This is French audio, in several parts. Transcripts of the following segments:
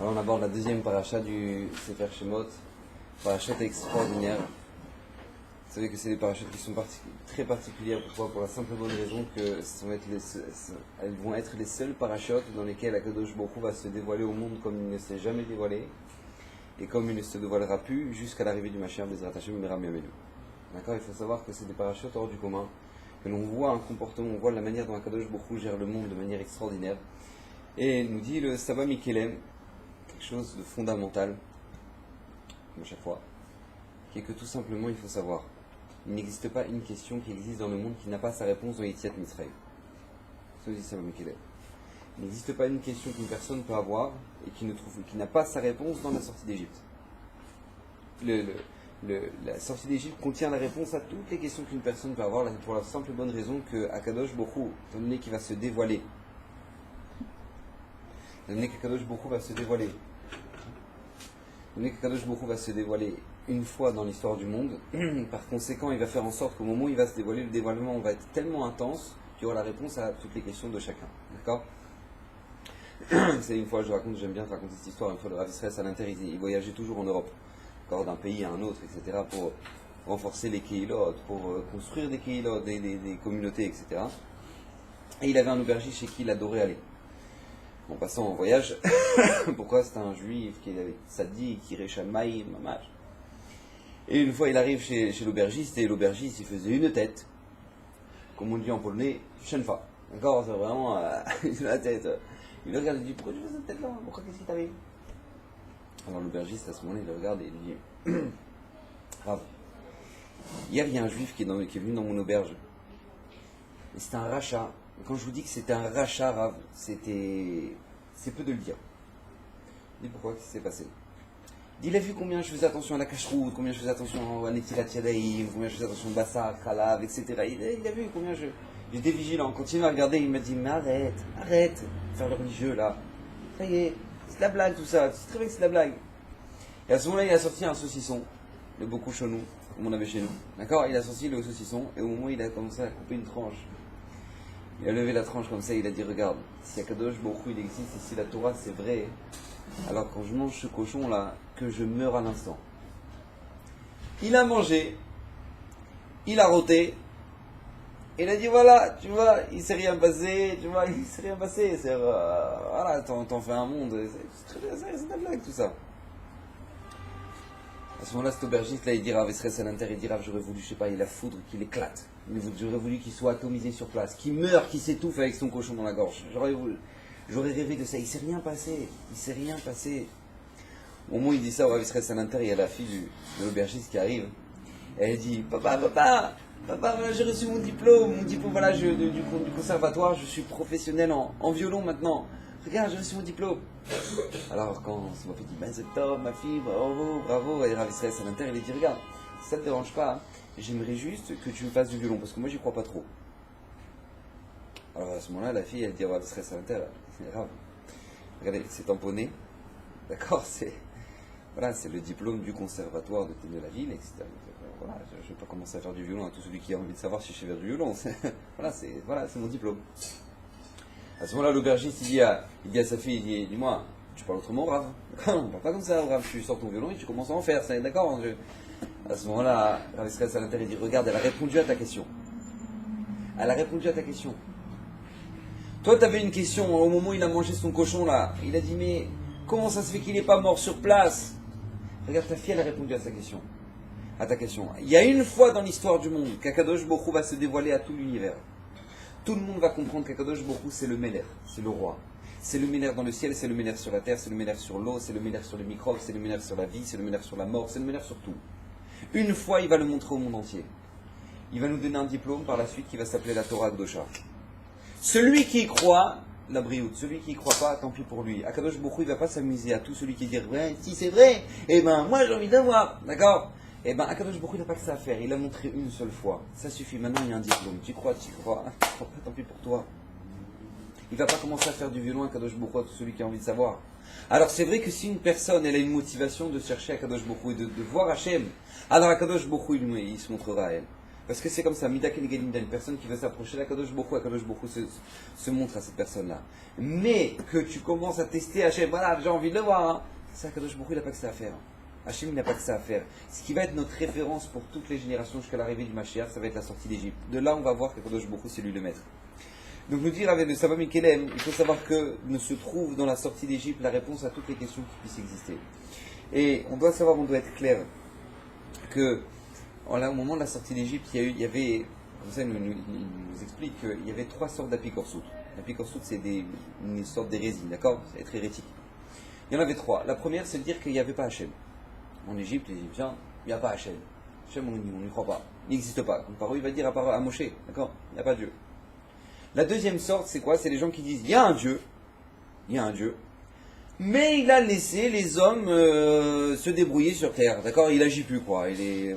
Alors on aborde la deuxième paracha du Sefer Shemot, paracha extraordinaire. Vous savez que c'est des parachutes qui sont très particulières. Pourquoi? Pour la simple bonne raison que elles vont être les seules parachutes dans lesquelles Akadosh Baruch Hu va se dévoiler au monde comme il ne s'est jamais dévoilé et comme il ne se dévoilera plus jusqu'à l'arrivée du Mashiach Bezrat Hashem Meram Yamenu. D'accord? Il faut savoir que c'est des parachutes hors du commun, que l'on voit un comportement, on voit la manière dont Akadosh Baruch Hu gère le monde de manière extraordinaire. Et il nous dit le Saba Mikelem, quelque chose de fondamental, comme à chaque fois, qui est que tout simplement il faut savoir, il n'existe pas une question qui existe dans le monde qui n'a pas sa réponse dans Yetziat Mitzrayim. Ça dit Saba Mikelem. Il n'existe pas une question qu'une personne peut avoir et qui n'a pas sa réponse dans la sortie d'Égypte. La sortie d'Égypte contient la réponse à toutes les questions qu'une personne peut avoir, pour la simple et bonne raison que Akadosh Baruch Hu, étant donné qu'il va se dévoiler, qu'Akadosh Baruch Hu va se dévoiler une fois dans l'histoire du monde, par conséquent il va faire en sorte qu'au moment où il va se dévoiler, le dévoilement va être tellement intense qu'il y aura la réponse à toutes les questions de chacun. D'accord? C'est une fois, j'aime bien raconter cette histoire, une fois le Rav Israël Salanter, il voyageait toujours en Europe, d'un pays à un autre, etc., pour renforcer les Kehilot, pour construire des Kehilot, des communautés, etc. Et il avait un aubergiste chez qui il adorait aller. En passant en voyage, pourquoi? C'était un juif qui avait tzaddik, qui réchamaï, mamash. Et une fois il arrive chez l'aubergiste, et l'aubergiste il faisait une tête, comme on dit en polonais, shenfa. D'accord? C'est vraiment la tête. Il le regarde et il dit, pourquoi tu fais cette tête-là? Pourquoi? Qu'est-ce qui t'arrive? Alors l'aubergiste à ce moment-là il le regarde et il lui dit, Rav, hier il y a un juif qui est venu dans mon auberge. Et c'était un rachat. Quand je vous dis que c'était un rachat, Rav, c'est peu de le dire. Il dit pourquoi? Qu'est-ce qui s'est passé? Il a vu combien je faisais attention à la cacheroute, combien je faisais attention à Netilat Yadayim, combien je faisais attention au Bassar, Khalav, etc. Il a vu combien j'étais vigilant. Continue à regarder, il m'a dit, mais arrête, faire le religieux là. Ça y est, c'est de la blague tout ça, tu sais très bien que c'est de la blague. Et à ce moment-là, il a sorti un saucisson, le beaucoup chenou, comme on avait chez nous. D'accord? Il a sorti le saucisson, et au moment où il a commencé à couper une tranche, il a levé la tranche comme ça, il a dit, regarde, si Akadosh Baruch Hu il existe, et si la Torah c'est vrai, alors quand je mange ce cochon là, que je meurs à l'instant. Il a mangé, il a roté, et il a dit, voilà, tu vois, il s'est rien passé, voilà, t'en fais un monde, c'est de la blague tout ça. À ce moment-là, cet aubergiste, là, il dit, Rav Israël Salanter, il dit, Rav, j'aurais voulu, je sais pas, il a foudre qu'il éclate. J'aurais voulu qu'il soit atomisé sur place, qu'il meure, qu'il s'étouffe avec son cochon dans la gorge. J'aurais rêvé de ça. Il s'est rien passé. Au moment où il dit ça au Rav Israël Salanter, il y a la fille de l'aubergiste qui arrive. Elle dit, papa, voilà, j'ai reçu mon diplôme, voilà, du conservatoire, je suis professionnel en violon maintenant. Regarde, j'ai reçu mon diplôme. Alors quand ma fille dit, ben c'est top, ma fille, bravo, et Rav Israël Salanter, il dit, regarde, si ça ne te dérange pas, j'aimerais juste que tu me fasses du violon, parce que moi j'y crois pas trop. Alors à ce moment-là, la fille, elle dit, Rav Israël Salanter, c'est grave. Regardez, c'est tamponné, d'accord, c'est le diplôme du conservatoire de la ville, etc. Voilà, je ne vais pas commencer à faire du violon à tout celui qui a envie de savoir si je sais faire du violon. C'est mon diplôme. À ce moment-là, l'aubergiste, il dit à sa fille, il dit, dis-moi, tu parles autrement, Rav? On ne parle pas comme ça, Rav, tu sors ton violon et tu commences à en faire, ça, d'accord? À ce moment-là, Rav Israël Salanter, il dit, regarde, elle a répondu à ta question. Toi, tu avais une question, au moment où il a mangé son cochon, là, il a dit, mais comment ça se fait qu'il n'est pas mort sur place? Regarde, ta fille, elle a répondu à ta question. Il y a une fois dans l'histoire du monde qu'Akadosh Baruch Hu va se dévoiler à tout l'univers. Tout le monde va comprendre qu'Akadosh Baruch Hu, c'est le Meler, c'est le roi. C'est le Meler dans le ciel, c'est le Meler sur la terre, c'est le Meler sur l'eau, c'est le Meler sur les microbes, c'est le Meler sur la vie, c'est le Meler sur la mort, c'est le Meler sur tout. Une fois, il va le montrer au monde entier. Il va nous donner un diplôme par la suite qui va s'appeler la Torah Akdosha. Celui qui y croit, la brioute. Celui qui y croit pas, tant pis pour lui. Akadosh Baruch Hu, il va pas s'amuser à tout celui qui dit, ouais, si c'est vrai, moi j'ai envie d'avoir, d'accord? Akadosh Baruch Hu, il n'a pas que ça à faire. Il l'a montré une seule fois. Ça suffit. Maintenant, il y a un diplôme. Tu crois. Tant pis pour toi. Il va pas commencer à faire du violon à Akadosh Baruch Hu, à tout celui qui a envie de savoir. Alors, c'est vrai que si une personne, elle a une motivation de chercher Akadosh Baruch Hu et de voir Hachem, alors Akadosh Baruch Hu, il se montrera à elle. Parce que c'est comme ça, Mida Keneged Mida, une personne qui veut s'approcher d'Akadosh Baruch Hu se montre à cette personne-là. Mais que tu commences à tester Hachem, voilà, j'ai envie de le voir, hein. Ça, Akadosh Baruch Hu, il n'a pas que ça à faire. Hachem, il n'a pas que ça à faire. Ce qui va être notre référence pour toutes les générations jusqu'à l'arrivée du Mashiach, ça va être la sortie d'Égypte. De là, on va voir qu'Akadosh Baruch Hu, c'est lui le maître. Donc nous dire avec le Saba Mikelem, il faut savoir que ne se trouve dans la sortie d'Égypte la réponse à toutes les questions qui puissent exister. Et on doit savoir, on doit être clair, que là, au moment de la sortie d'Égypte, il y avait, comme ça il nous explique qu'il y avait 3 sortes d'apikorsut. L'apikorsut, c'est une sorte d'hérésie, d'accord? C'est être hérétique. Il y en avait 3. La première, c'est de dire qu'il n'y avait pas Hachem. En Égypte, les Égyptiens, il n'y a pas Hachem. Hachem, on n'y croit pas. Il n'existe pas. Comme par eux, il va dire à Moshe, d'accord? Il n'y a pas Dieu. La deuxième sorte, c'est quoi? C'est les gens qui disent, il y a un Dieu, mais il a laissé les hommes se débrouiller sur terre, d'accord? Il agit plus, quoi. Il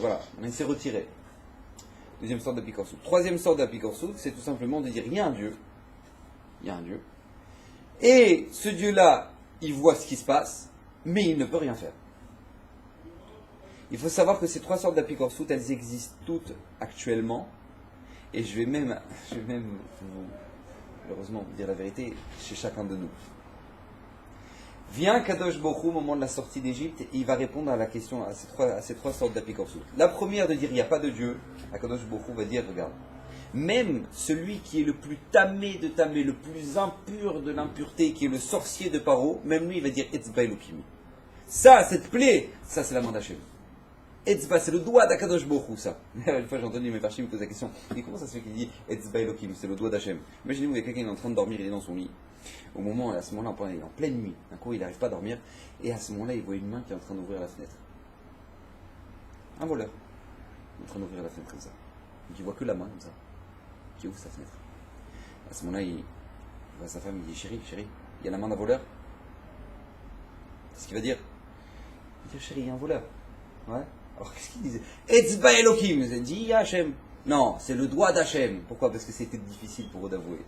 s'est retiré. Deuxième sorte d'apikorsut. Troisième sorte d'apikorsut, c'est tout simplement de dire, il y a un Dieu, et ce Dieu-là, il voit ce qui se passe, mais il ne peut rien faire. Il faut savoir que ces 3 sortes d'apikorsut, elles existent toutes actuellement. Et je vais même malheureusement vous dire la vérité, chez chacun de nous. Vient Kadosh Baruch Hu au moment de la sortie d'Égypte et il va répondre à la question, à ces trois sortes d'apikorsut. La première de dire il n'y a pas de Dieu, Kadosh Baruch Hu va dire regarde, même celui qui est le plus tamé de tamé, le plus impur de l'impureté, qui est le sorcier de Paro, même lui il va dire Etzba Elokim. Ça, cette plaie, ça c'est la main d'Hachem. Etzba, c'est le doigt d'Akadosh Baruch Hu, ça. Une fois j'ai entendu mes farchim me poser la question, mais comment ça se fait qu'il dit Etzba Elokim, c'est le doigt d'Hachem? Imaginez-vous, il y a quelqu'un qui est en train de dormir, il est dans son lit. À ce moment-là, il est en pleine nuit. D'un coup, il n'arrive pas à dormir, et à ce moment-là, il voit une main qui est en train d'ouvrir la fenêtre. Un voleur, en train d'ouvrir la fenêtre comme ça. Donc il voit que la main comme ça, qui ouvre sa fenêtre. À ce moment-là, il voit sa femme, il dit chérie, il y a la main d'un voleur. Qu'est-ce qu'il va dire? Il va dire chérie, il y a un voleur. Ouais. Alors qu'est-ce qu'il disait? Etzba Elokim, il dit Hachem. Non, c'est le doigt d'Hachem. Pourquoi? Parce que c'était difficile pour eux d'avouer.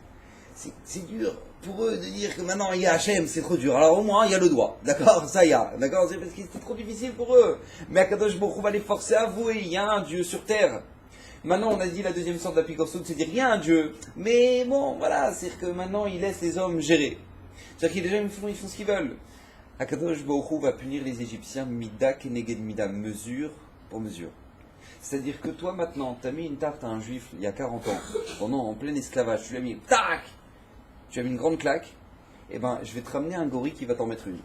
C'est dur pour eux de dire que maintenant il y a Hachem, c'est trop dur. Alors au moins il y a le doigt, d'accord? Ça y a, d'accord? C'est parce que c'était trop difficile pour eux. Mais Akadosh Baruch Hu va les forcer à avouer, il y a un Dieu sur terre. Maintenant on a dit la deuxième sorte d'apikorsut, c'est dire il y a un Dieu. Mais bon, voilà, c'est-à-dire que maintenant il laisse les hommes gérer. C'est-à-dire qu'ils ils font ce qu'ils veulent. Akadosh Baruch Hu va punir les Égyptiens mida keneged mida, mesure pour mesure. C'est-à-dire que toi maintenant, tu as mis une tarte à un juif il y a 40 ans, en plein esclavage, tu lui as mis tac, tu as mis une grande claque, et ben je vais te ramener un gorille qui va t'en mettre une.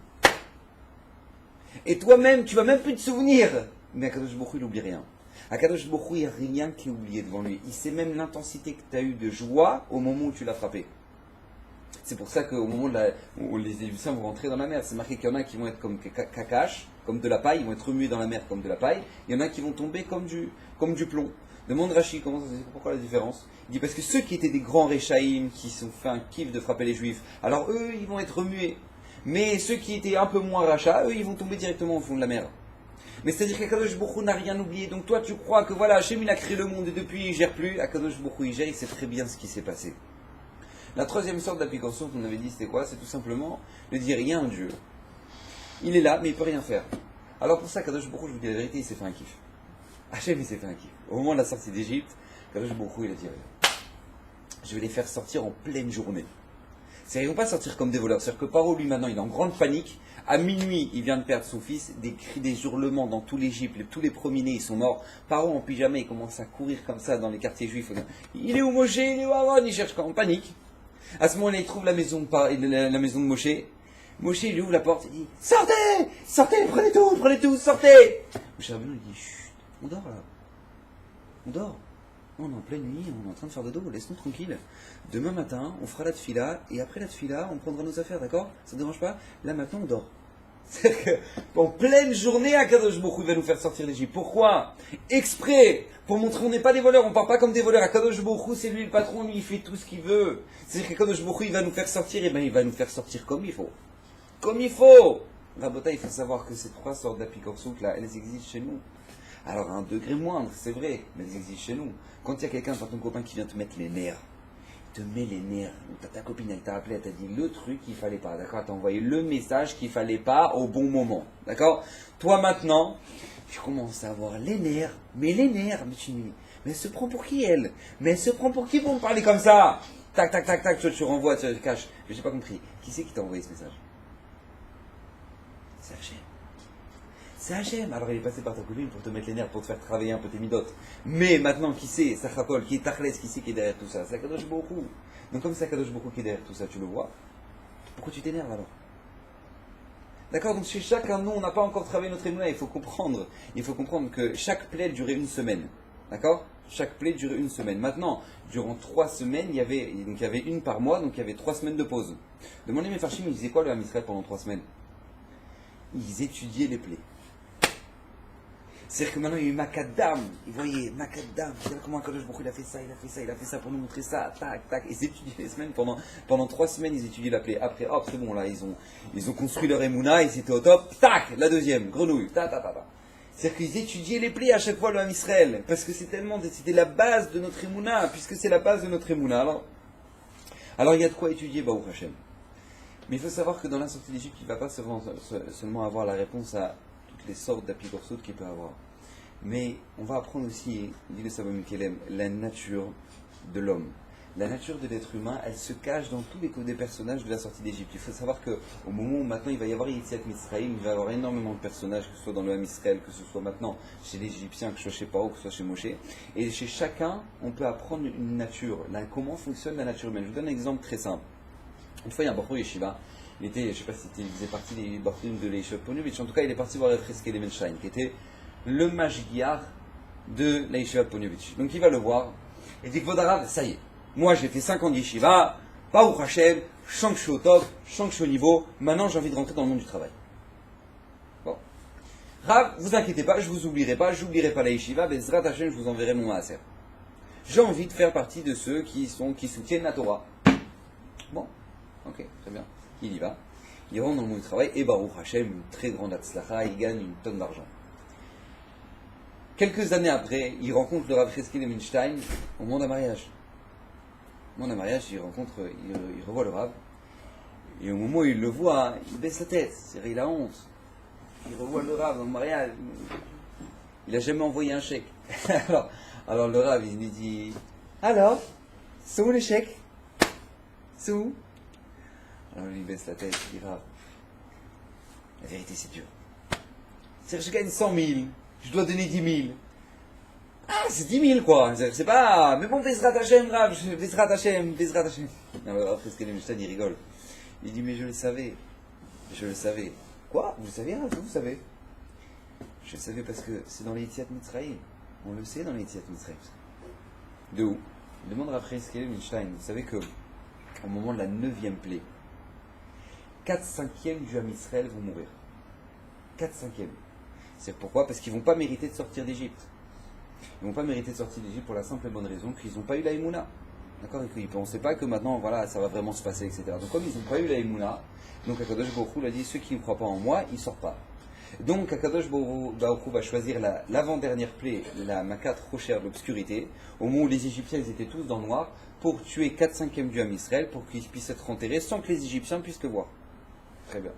Et toi-même, tu vas même plus te souvenir. Mais Akadosh Baruch Hu, il n'oublie rien. Akadosh Baruch Hu, il n'y a rien qui est oublié devant lui. Il sait même l'intensité que tu as eue de joie au moment où tu l'as frappé. C'est pour ça qu'au moment où les Égyptiens vont rentrer dans la mer, c'est marqué qu'il y en a qui vont être comme kakash, comme de la paille, ils vont être remués dans la mer comme de la paille. Il y en a qui vont tomber comme du plomb. Demande Rashi, pourquoi la différence? Il dit parce que ceux qui étaient des grands Réchaïm, qui se sont fait un kiff de frapper les Juifs, alors eux, ils vont être remués. Mais ceux qui étaient un peu moins rachats, eux, ils vont tomber directement au fond de la mer. Mais c'est-à-dire qu'Akadosh Baruch Hu n'a rien oublié. Donc toi, tu crois que voilà, Hachem, il a créé le monde et depuis, il ne gère plus. Akadosh Baruch Hu, il gère, il sait très bien ce qui s'est passé. La troisième sorte d'application qu'on avait dit, c'était quoi? C'est tout simplement de dire, il y a un Dieu. Il est là, mais il ne peut rien faire. Alors pour ça, Akadosh Baruch Hu, je vous dis la vérité, il s'est fait un kiff. Hachem, il s'est fait un kiff. Au moment de la sortie d'Égypte, Akadosh Baruch Hu, il a dit, je vais les faire sortir en pleine journée. C'est-à-dire, ils ne vont pas sortir comme des voleurs. C'est-à-dire que Paro, lui, maintenant, il est en grande panique. À minuit, il vient de perdre son fils. Des cris, des hurlements dans tout l'Égypte. Tous les premiers-nés, ils sont morts. Paro, en pyjama, il commence à courir comme ça dans les quartiers juifs. Il est où Moshe? Il est où Aaron? Il cherche en panique. À ce moment-là, il trouve la maison de Moshe. Moshe, il ouvre la porte. Il dit, sortez! Sortez! Prenez tout! Sortez! Moshe Rabbeinu, il dit, chut, on dort là. On dort. On est en pleine nuit, on est en train de faire dodo, laisse-nous tranquille. Demain matin, on fera la tefila, et après la tefila, on prendra nos affaires, d'accord? Ça ne dérange pas? Là maintenant, on dort. C'est-à-dire qu'en pleine journée, Akadosh Baruch Hu va nous faire sortir d'Égypte. Pourquoi? Exprès, pour montrer qu'on n'est pas des voleurs, on ne part pas comme des voleurs. Akadosh Baruch Hu, c'est lui le patron, lui il fait tout ce qu'il veut. C'est-à-dire qu'Akadosh Baruch Hu, il va nous faire sortir, et bien il va nous faire sortir comme il faut. Comme il faut! Rabota, il faut savoir que ces trois sortes d'apikorsut là, elles existent chez nous. Alors à un degré moindre, c'est vrai, mais elles existent chez nous. Quand il y a quelqu'un, ton copain qui vient te mettre les nerfs, il te met les nerfs. Ta copine, elle t'a appelé, elle t'a dit le truc qu'il fallait pas, d'accord? Elle t'a envoyé le message qu'il fallait pas au bon moment, d'accord? Toi maintenant, tu commences à avoir les nerfs, mais Mais elle se prend pour qui, elle? Mais elle se prend pour qui pour me parler comme ça? Tac, tac, tac, tac, tu renvoies, tu caches. Mais j'ai pas compris. Qui c'est qui t'a envoyé ce message? C'est Hachem. C'est Hachem. Alors il est passé par ta commune pour te mettre les nerfs, pour te faire travailler un peu tes midotes. Mais maintenant, qui c'est? Sachakol, qui est Tachles, qui c'est qui est derrière tout ça? C'est Akadosh Baruch Hu. Donc comme c'est Akadosh Baruch Hu qui est derrière tout ça, tu le vois. Pourquoi tu t'énerves alors? D'accord, donc chez chacun, nous, on n'a pas encore travaillé notre émouna. Il faut comprendre que chaque plaie durait une semaine. D'accord? Chaque plaie durait une semaine. Maintenant, durant 3 semaines, il y avait une par mois, donc il y avait 3 semaines de pause. Demandez mes farchim, ils faisaient quoi le Ham Israël pendant 3 semaines? Ils étudiaient les plaies. C'est-à-dire que maintenant il y a eu Makadam, vous voyez, Makadam, c'est comment Akadosh Baruch Hu, il a fait ça, il a fait ça pour nous montrer ça, tac, tac. Ils étudiaient les semaines, pendant 3 semaines, ils étudiaient la plaie. Après, hop, c'est bon, là, ils ont construit leur émouna, ils étaient au top, tac, la deuxième, grenouille, ta, ta, ta, ta. C'est-à-dire qu'ils étudiaient les plaies à chaque fois le Ham Israël, parce que c'était la base de notre émouna, puisque c'est la base de notre émouna. Alors il y a de quoi étudier, Baruch Hashem. Mais il faut savoir que dans la sortie d'Égypte, il ne va pas seulement avoir la réponse à toutes les sortes d'appli-corsoutes qu'il peut avoir. Mais on va apprendre aussi, dit le Saba Mikelem, la nature de l'homme. La nature de l'être humain, elle se cache dans tous les codes des personnages de la sortie d'Égypte. Il faut savoir qu'au moment où maintenant il va y avoir Yetziat Mitzrayim, il va y avoir énormément de personnages, que ce soit dans le Ham Israël, que ce soit maintenant chez les Égyptiens, que ce soit chez Paro, que ce soit chez Moshe. Et chez chacun, on peut apprendre une nature. Là, comment fonctionne la nature humaine. Je vous donne un exemple très simple. Une fois, il y a un Baruch Yeshiva. Je ne sais pas il faisait partie des Baruchim de l'Yeshiva Ponovitch. En tout cas, il est parti voir le Cheskel Emenstein, qui était le Mashgiach de la Yeshiva Ponovitch. Donc il va le voir et dit que Vodarav, ça y est, moi j'ai fait 5 ans de Yeshiva, Baruch Hashem, je sens que je suis au top, je sens que je suis au niveau, maintenant j'ai envie de rentrer dans le monde du travail. Bon. Rav, vous inquiétez pas, je vous oublierai pas, j'oublierai pas la Yeshiva, Bezrat Hashem, je vous enverrai mon maaser. J'ai envie de faire partie de ceux qui soutiennent la Torah. Bon, ok, très bien. Il y va, il rentre dans le monde du travail et Baruch Hashem, une très grande atzlacha, il gagne une tonne d'argent. Quelques années après, il rencontre le Rav Cheskel Emenstein au moment d'un mariage. Au moment d'un mariage, il revoit le Rav. Et au moment où il le voit, il baisse la tête. C'est-à-dire, il a honte. Il revoit le Rav au mariage. Il n'a jamais envoyé un chèque. alors le Rav, il lui dit, alors, c'est où les chèques? C'est où? Alors il baisse la tête, il dit, Rav, la vérité c'est dur. C'est-à-dire, je gagne 100 000. Je dois donner 10 000. Ah, c'est 10 000 quoi. C'est pas. Mais bon, Bezrat Hashem, Rav, Bezrat Hashem, Bezrat Hashem. Alors après, ce qu'elle il rigole. Il dit, mais je le savais. Je le savais. Quoi? Vous le savez, Rav? Vous savez? Je le savais parce que c'est dans les Yetziat Mitzrayim. On le sait dans les Yetziat Mitzrayim. De où? Il demande à Rav Cheskel Emenstein. Vous savez que, au moment de la 9e plaie, 4/5 du Ham Israël vont mourir. 4/5. C'est pourquoi? Parce qu'ils ne vont pas mériter de sortir d'Égypte. Ils ne vont pas mériter de sortir d'Égypte pour la simple et bonne raison qu'ils n'ont pas eu la Emouna. D'accord? Et qu'ils ne pensaient pas que maintenant, voilà, ça va vraiment se passer, etc. Donc comme ils n'ont pas eu la Emouna, donc Akadosh Baruch Hu a dit, ceux qui ne croient pas en moi, ils ne sortent pas. Donc Akadosh Baruch Hu va choisir l'avant-dernière plaie, la Makat Rocher, l'obscurité, au moment où les Égyptiens ils étaient tous dans le noir, pour tuer 4/5 du Ham Israël, pour qu'ils puissent être enterrés sans que les Égyptiens puissent le voir. Très bien.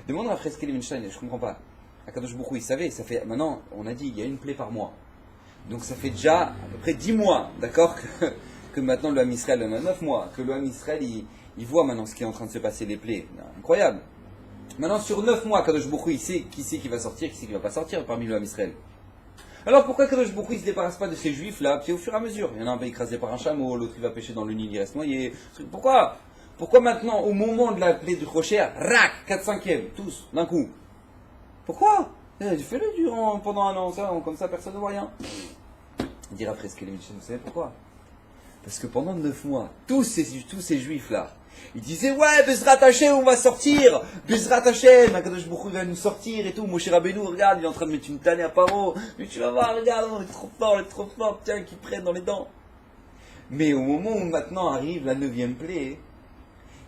Demande à Cheskel Emenstein, je ne comprends pas. Akadosh Baruch Hu, il savait, ça fait, maintenant, on a dit, il y a une plaie par mois. Donc ça fait déjà à peu près 10 mois, d'accord, que maintenant le Ham Israël, on a 9 mois, que le Ham Israël, il voit maintenant ce qui est en train de se passer, les plaies. Incroyable. Maintenant, sur 9 mois, Akadosh Baruch Hu, il sait qui c'est qui va sortir, qui c'est qui va pas sortir parmi le Ham Israël. Alors pourquoi Akadosh Baruch Hu, il ne se débarrasse pas de ces juifs là, puis au fur et à mesure? Il y en a un qui va écrasé par un chameau, l'autre il va pêcher dans le Nil, il reste noyé. Pourquoi? Pourquoi maintenant, au moment de la plaie du Rocher, rac, 4/5, tous, d'un coup? Pourquoi? Fais-le pendant un an, ça, comme ça personne ne voit rien. Il dira après ce qu'elle est, vous savez pourquoi? Parce que pendant 9 mois, tous ces juifs-là, ils disaient, ouais, Bezrat Hashem, on va sortir, Bezrat Hashem, Akadosh Baruch Hu va nous sortir et tout, Moshe Rabbeinu, regarde, il est en train de mettre une tannée à Paro, mais tu vas voir, regarde, on est trop fort, tiens, qu'ils prennent dans les dents. Mais au moment où maintenant arrive la 9e plaie,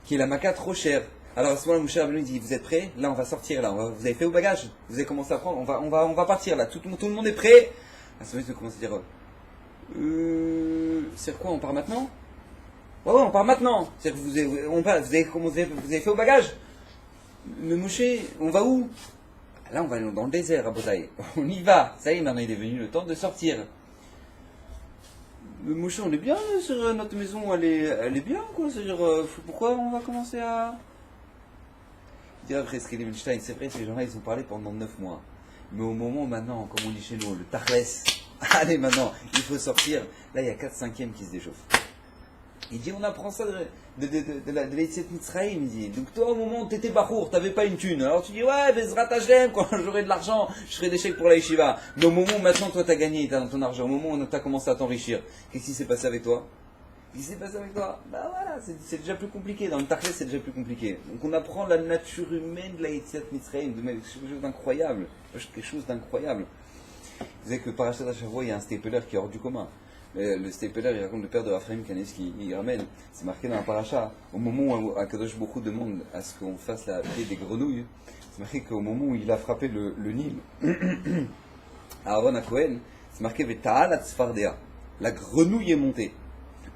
qui est la Makat Rocher, alors à ce moment-là, Moshe Rabbeinu dit, vous êtes prêts? Là, on va sortir, là, vous avez fait au bagage? Vous avez commencé à prendre? On va partir, là, tout le monde est prêt? À ce moment-là, ils commencent à dire, c'est quoi, on part maintenant? Ouais, on part maintenant. C'est-à-dire que vous avez fait au bagage? Mais Moshe, on va où? Là, on va dans le désert, à Botaï. On y va. Ça y est, maintenant, il est venu le temps de sortir. Moshe, on est bien sur notre maison, elle est bien, quoi. C'est-à-dire, pourquoi on va commencer à. Il dit après Skelim Einstein, c'est vrai, ces gens-là, ils ont parlé pendant 9 mois. Mais au moment maintenant, comme on dit chez nous, le Tachles, allez maintenant, il faut sortir. Là, il y a 4/5 qui se déchauffent. Il dit, on apprend ça de l'Etziat Mitzrayim, il dit. Donc toi, au moment où tu étais bachour, tu n'avais pas une thune. Alors tu dis, ouais, Bezrat Hashem, quand j'aurai de l'argent, je ferai des chèques pour la yeshiva. Mais au moment où maintenant, toi, tu as gagné, tu as ton argent, au moment où tu as commencé à t'enrichir, qu'est-ce qui s'est passé avec toi? Qu'est-ce qui s'est passé avec toi? Bah voilà, c'est déjà plus compliqué. Dans le Tachlis, c'est déjà plus compliqué. Donc on apprend la nature humaine de la Etziat Mitzrayim, de quelque chose d'incroyable. Quelque chose d'incroyable. Vous savez que Parashat Hashavua, il y a un stapler qui est hors du commun. Le stapler, il raconte le père de Raphaël Kanevski, il ramène, c'est marqué dans la paracha, au moment où Akadosh Baruch Hu demande à ce qu'on fasse la paix des grenouilles, c'est marqué qu'au moment où il a frappé le Nil, à Aaron à Cohen, c'est marqué Veta'al Tzfardea, la grenouille est montée.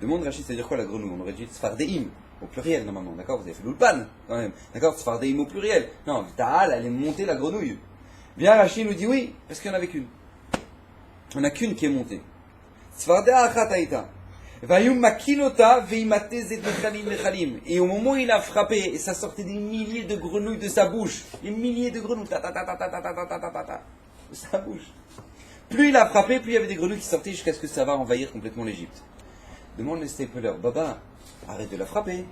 Demande Rachid, c'est-à-dire quoi la grenouille? On aurait dit Tzfardeim, au pluriel normalement, d'accord? Vous avez fait l'ulpan, quand même, d'accord? Tzfardeim au pluriel. Non, Veta'al, elle est montée la grenouille. Bien Rachid nous dit oui, parce qu'il n'y en avait qu'une. On n'a qu'une qui est montée. Et au moment où il a frappé, et ça sortait des milliers de grenouilles de sa bouche, des milliers de grenouilles, de sa bouche. Plus il a frappé, plus il y avait des grenouilles qui sortaient jusqu'à ce que ça va envahir complètement l'Égypte. Demande le stapler, Baba, arrête de la frapper.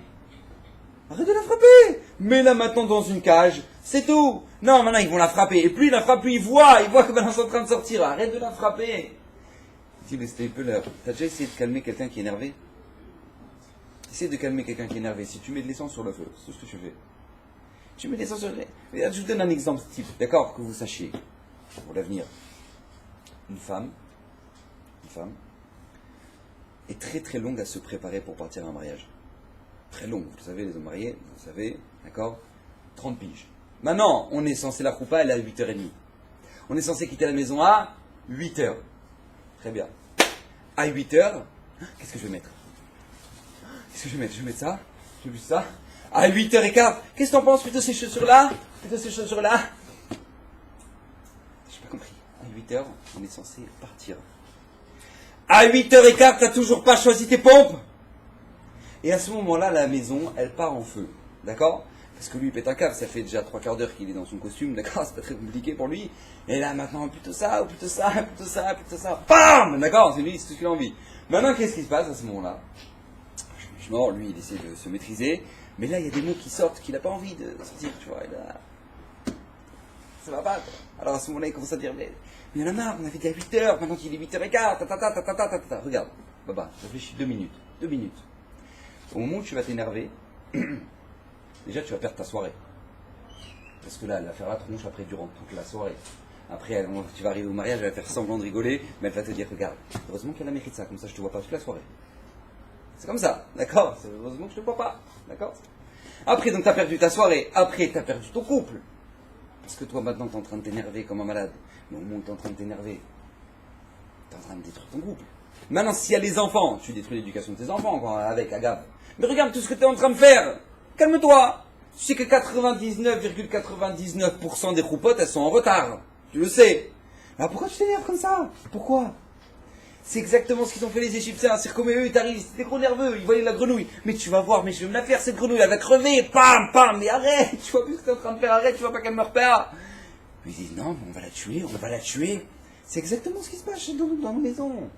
Arrête de la frapper. Mets-la maintenant dans une cage, c'est tout. Non, maintenant ils vont la frapper. Et plus il la frappe, plus il voit que maintenant c'est en train de sortir. Arrête de la frapper. Dit le stapler, t'as déjà essayé de calmer quelqu'un qui est énervé? Essaye de calmer quelqu'un qui est énervé. Si tu mets de l'essence sur le feu, c'est ce que tu fais. Tu mets de l'essence sur le feu. Je vous donne un exemple type, d'accord? Que vous sachiez, pour l'avenir. Une femme est très très longue à se préparer pour partir à un mariage. Très longue, vous le savez, les hommes mariés, vous le savez, d'accord? 30 piges. Maintenant, on est censé, la choupa, elle est à 8h30. On est censé quitter la maison à 8h. Très bien. À 8h, qu'est-ce que je vais mettre? Qu'est-ce que je vais mettre? Je vais mettre ça? Je vais mettre ça? À 8h15, qu'est-ce que t'en penses? Plutôt ces chaussures-là? Plutôt ces chaussures-là? J'ai pas compris. À 8h, on est censé partir. À 8h15, t'as toujours pas choisi tes pompes? Et à ce moment-là, la maison, elle part en feu. D'accord? Parce que lui, il pète un câble, ça fait déjà 3/4 d'heure qu'il est dans son costume, d'accord? C'est pas très compliqué pour lui. Et là, maintenant, plutôt ça, plutôt ça, plutôt ça, plutôt ça. Bam! D'accord? C'est lui, c'est tout ce qu'il a envie. Maintenant, qu'est-ce qui se passe à ce moment-là? Franchement, lui, il essaie de se maîtriser. Mais là, il y a des mots qui sortent qu'il n'a pas envie de sortir, tu vois. Et là, ça va pas, quoi. Alors à ce moment-là, il commence à dire, mais il y en a marre, on avait dit à 8h, maintenant qu'il est 8h15, Regarde, Baba, réfléchis 2 minutes. 2 minutes. Au moment où tu vas t'énerver, déjà tu vas perdre ta soirée. Parce que là, elle va faire la tronche après durant toute la soirée. Après, tu vas arriver au mariage, elle va faire semblant de rigoler, mais elle va te dire, regarde, heureusement qu'elle a mérité ça, comme ça je te vois pas toute la soirée. C'est comme ça, d'accord? C'est heureusement que je te vois pas, d'accord? Après, donc tu as perdu ta soirée, après tu as perdu ton couple. Parce que toi maintenant tu es en train de t'énerver comme un malade. Mais au moment où tu es en train de t'énerver, tu es en train de détruire ton couple. Maintenant, s'il y a les enfants, tu détruis l'éducation de tes enfants, quoi, avec Agave. Mais regarde tout ce que tu es en train de faire. Calme-toi. Tu sais que 99,99% des roupotes, elles sont en retard. Tu le sais. Alors pourquoi tu t'énerves comme ça? Pourquoi? C'est exactement ce qu'ils ont fait les Égyptiens. C'est comme eux, ils t'arrivent, ils étaient trop nerveux, ils voyaient la grenouille. Mais tu vas voir, mais je vais me la faire cette grenouille, elle va crever, pam, pam, mais arrête, tu vois plus ce que tu es en train de faire, arrête, tu vois pas qu'elle meurt pas. Ils disent non, mais on va la tuer. C'est exactement ce qui se passe dans nos maisons.